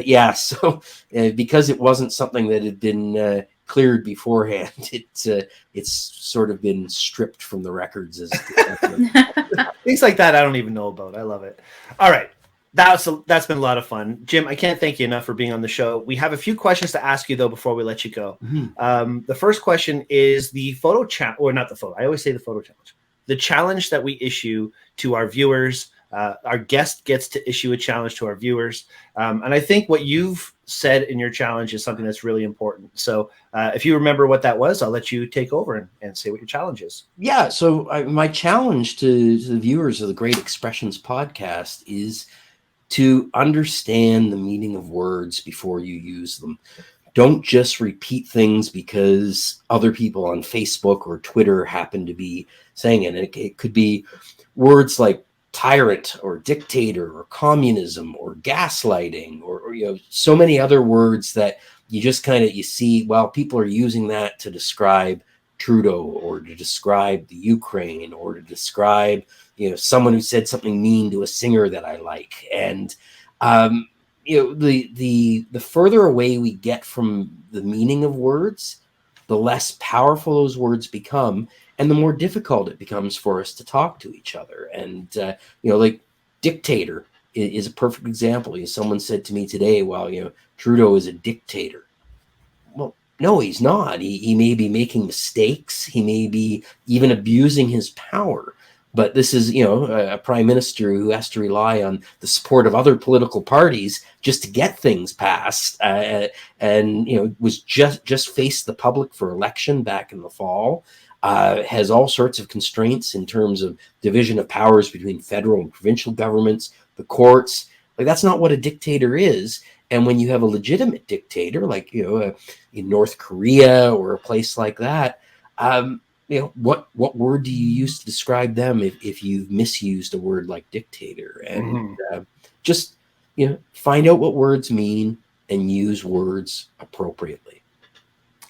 yeah, so because it wasn't something that had been cleared beforehand, it's sort of been stripped from the records as Things like that I don't even know about. I love it. All right. That's been a lot of fun. Jim, I can't thank you enough for being on the show. We have a few questions to ask you, though, before we let you go. The first question is the photo challenge, or not the photo. I always say the photo challenge. The challenge that we issue to our viewers. Our guest gets to issue a challenge to our viewers. And I think what you've said in your challenge is something that's really important. So if you remember what that was, I'll let you take over and say what your challenge is. Yeah. So my challenge to the viewers of the Great Expressions podcast is to understand the meaning of words before you use them. Don't just repeat things because other people on Facebook or Twitter happen to be saying it. And it could be words like tyrant or dictator or communism or gaslighting or so many other words that you just you see, well, people are using that to describe Trudeau or to describe the Ukraine or to describe someone who said something mean to a singer that I like. And the further away we get from the meaning of words, the less powerful those words become, and the more difficult it becomes for us to talk to each other. And like dictator is a perfect example. Someone said to me today, well, Trudeau is a dictator. Well, no, he's not. He may be making mistakes. He may be even abusing his power. But this is, a prime minister who has to rely on the support of other political parties just to get things passed, and was just faced the public for election back in the fall. Has all sorts of constraints in terms of division of powers between federal and provincial governments, the courts. Like, that's not what a dictator is. And when you have a legitimate dictator, like in North Korea or a place like that. What word do you use to describe them if you've misused a word like dictator? And just find out what words mean and use words appropriately.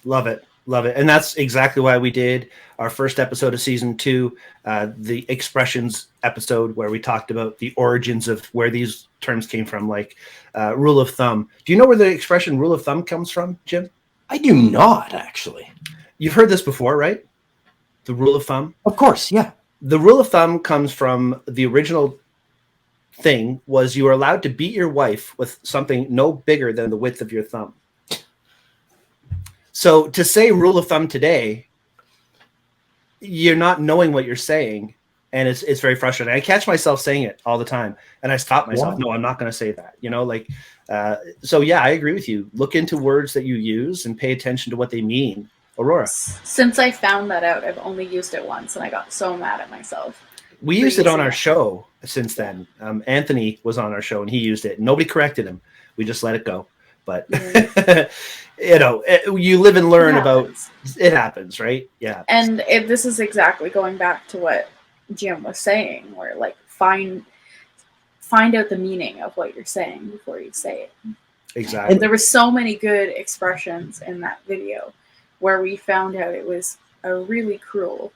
Love it. And that's exactly why we did our first episode of season 2, the expressions episode, where we talked about the origins of where these terms came from, like rule of thumb. Do you know where the expression rule of thumb comes from, Jim? I do not, actually. You've heard this before, right? The rule of thumb? Of course, yeah. The rule of thumb comes from the original thing was you were allowed to beat your wife with something no bigger than the width of your thumb. So to say rule of thumb today, you're not knowing what you're saying, and it's very frustrating. I catch myself saying it all the time, and I stop myself. Wow. No, I'm not going to say that. So yeah, I agree with you. Look into words that you use and pay attention to what they mean. Aurora. Since I found that out, I've only used it once, and I got so mad at myself. We used it on our show since then. Anthony was on our show, and he used it. Nobody corrected him. We just let it go. But, you live and learn about it happens, right? Yeah. And this is exactly going back to what Jim was saying, where like find out the meaning of what you're saying before you say it. Exactly. And there were so many good expressions in that video where we found out it was a really cruel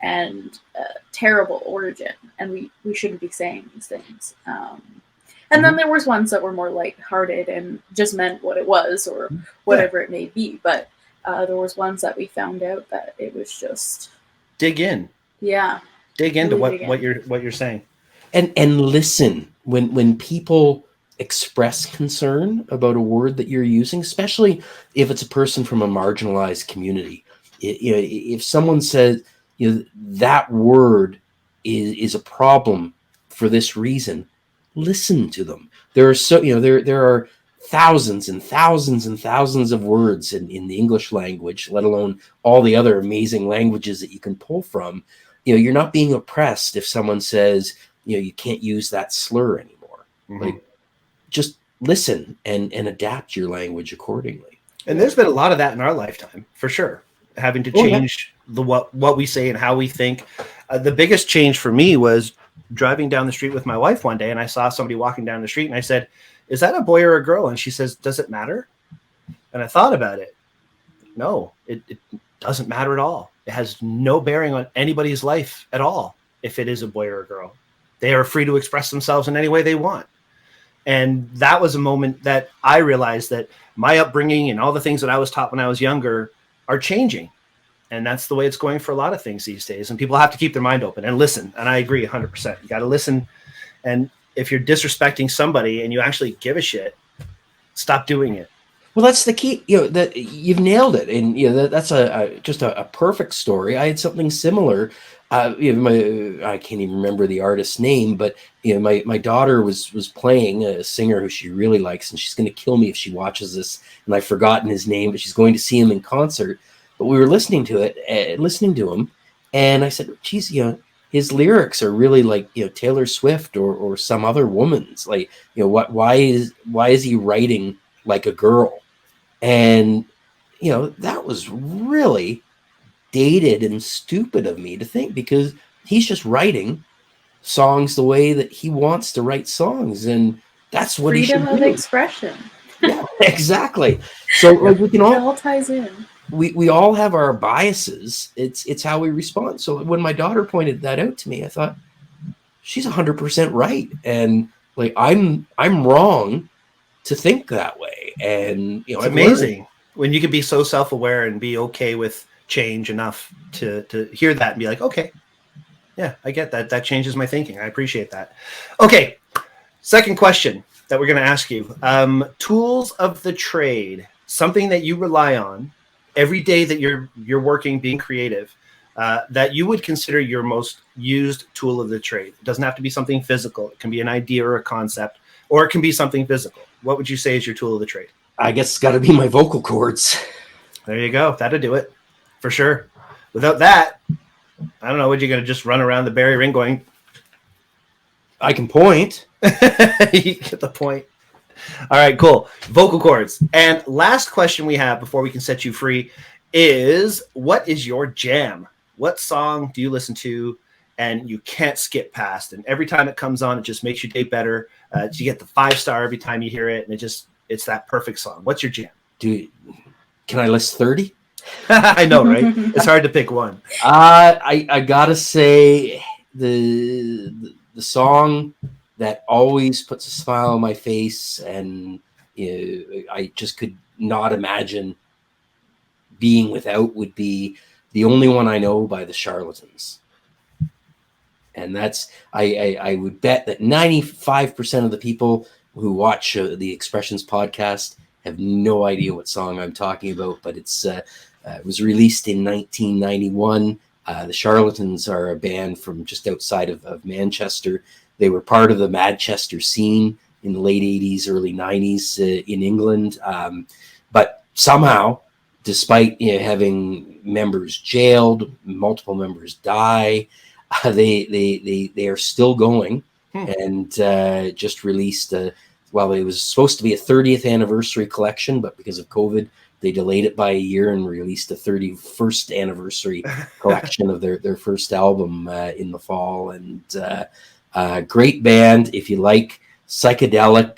and terrible origin, and we shouldn't be saying these things. And then there was ones that were more lighthearted and just meant what it was or whatever it may be. But there was ones that we found out that it was just dig in. Yeah. Dig into what you're saying. And listen when people express concern about a word that you're using, especially if it's a person from a marginalized community. If someone says, that word is a problem for this reason, listen to them. There are there are thousands and thousands and thousands of words in the English language, let alone all the other amazing languages that you can pull from. You're not being oppressed if someone says, you can't use that slur anymore. Like, just listen and adapt your language accordingly. And there's been a lot of that in our lifetime, for sure. Having to change what we say and how we think. The biggest change for me was driving down the street with my wife one day, and I saw somebody walking down the street, and I said, "Is that a boy or a girl?" And she says, "Does it matter?" And I thought about it. No, it doesn't matter at all. It has no bearing on anybody's life at all if it is a boy or a girl. They are free to express themselves in any way they want. And that was a moment that I realized that my upbringing and all the things that I was taught when I was younger are changing. And that's the way it's going for a lot of things these days. And people have to keep their mind open and listen. And I agree 100%. You got to listen. And if you're disrespecting somebody and you actually give a shit, stop doing it. Well, that's the key. That you've nailed it, and that's just a perfect story. I had something similar. I can't even remember the artist's name, but my daughter was playing a singer who she really likes, and she's going to kill me if she watches this. And I've forgotten his name, but she's going to see him in concert. But we were listening to him, and I said, "Geez, his lyrics are really like Taylor Swift or some other woman's. Like, why is he writing like a girl?" And that was really dated and stupid of me to think, because he's just writing songs the way that he wants to write songs, and that's what he should do. Freedom of expression. Yeah, exactly. So like we can it all ties in. We all have our biases. It's how we respond. So when my daughter pointed that out to me, I thought, she's 100% right, and like I'm wrong to think that way. And it's amazing when you can be so self-aware and be okay with change enough to hear that and be like, okay, yeah, I get that. That changes my thinking. I appreciate that. Okay, second question that we're going to ask you. Tools of the trade, something that you rely on every day that you're working, being creative, that you would consider your most used tool of the trade. It doesn't have to be something physical. It can be an idea or a concept, or it can be something physical. What would you say is your tool of the trade? I guess it's got to be my vocal cords. There you go. That'd do it for sure. Without that, I don't know. What, you're going to just run around the Barry ring going? I can point. You get the point. All right, cool. Vocal cords. And last question we have before we can set you free is, what is your jam? What song do you listen to and you can't skip past? And every time it comes on, it just makes your day better. You get the 5-star every time you hear it, and it's that perfect song. What's your jam? Can I list 30? I know, right? It's hard to pick one. I gotta say the song that always puts a smile on my face, and I just could not imagine being without, would be The Only One I Know by the Charlatans. And that's, I would bet that 95% of the people who watch the Expressions podcast have no idea what song I'm talking about, but it was released in 1991. The Charlatans are a band from just outside of Manchester. They were part of the Manchester scene in the late 80s, early 90s in England. But somehow, despite having members jailed, multiple members die, they are still going, and just released it was supposed to be a 30th anniversary collection, but because of COVID, they delayed it by a year and released a 31st anniversary collection of their first album in the fall. And great band. If you like psychedelic,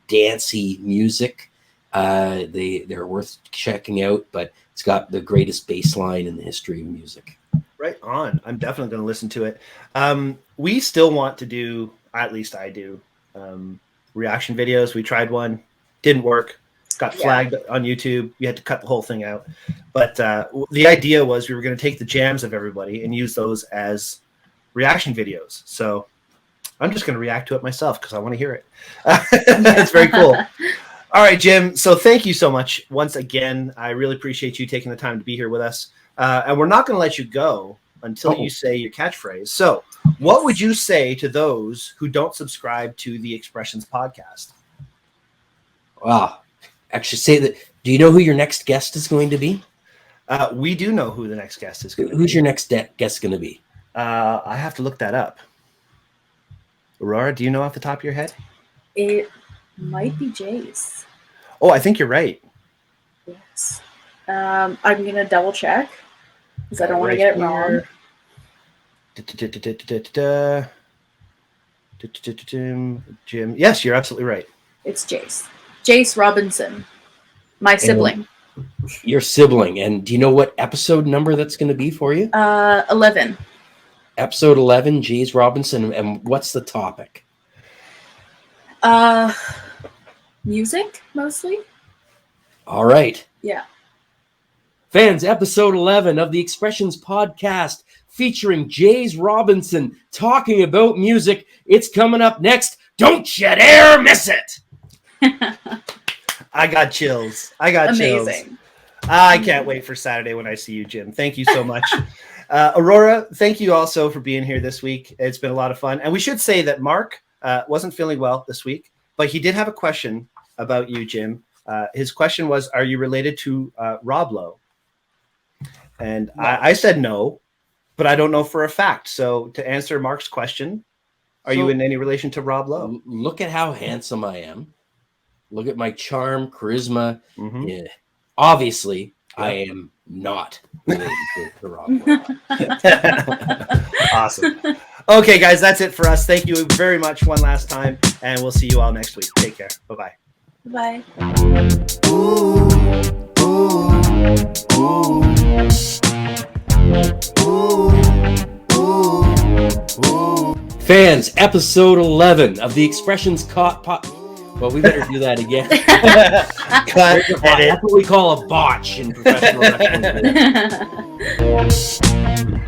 dancey music, they're worth checking out, but it's got the greatest bass line in the history of music. Right on. I'm definitely going to listen to it. We still want to do, at least I do, reaction videos. We tried one, didn't work, got flagged on YouTube. You had to cut the whole thing out. But the idea was we were going to take the jams of everybody and use those as reaction videos. So I'm just going to react to it myself because I want to hear it. That's very cool. All right, Jim. So thank you so much once again. I really appreciate you taking the time to be here with us. And we're not going to let you go until you say your catchphrase. So what would you say to those who don't subscribe to the Expressions podcast? Wow. Actually, say that. Do you know who your next guest is going to be? We do know who the next guest is going to be. Who's your next guest going to be? I have to look that up. Aurora, do you know off the top of your head? It might be Jace. Oh, I think you're right. Yes. I'm going to double check because I don't want to get it wrong. Jim. Yes, you're absolutely right. It's Jace. Jace Robinson, my sibling. Your sibling. And do you know what episode number that's going to be for you? 11. Episode 11, Jace Robinson. And what's the topic? Music, mostly. All right. Yeah. Fans, episode 11 of the Expressions podcast featuring Jace Robinson talking about music. It's coming up next. Don't you dare miss it. I got chills. Amazing. I can't wait for Saturday when I see you, Jim. Thank you so much. Aurora, thank you also for being here this week. It's been a lot of fun. And we should say that Mark wasn't feeling well this week, but he did have a question about you, Jim. His question was, are you related to Rob Lowe? And no. I said no, but I don't know for a fact. So to answer Mark's question, are you in any relation to Rob Lowe? Look at how handsome I am. Look at my charm, charisma. Mm-hmm. Yeah. Obviously, yeah. I am not related to Rob Lowe. Awesome. Okay, guys, that's it for us. Thank you very much one last time, and we'll see you all next week. Take care. Bye-bye. Bye. Fans, episode 11 of the Expressions Well, we better do that again. That's what we call a botch in professional wrestling.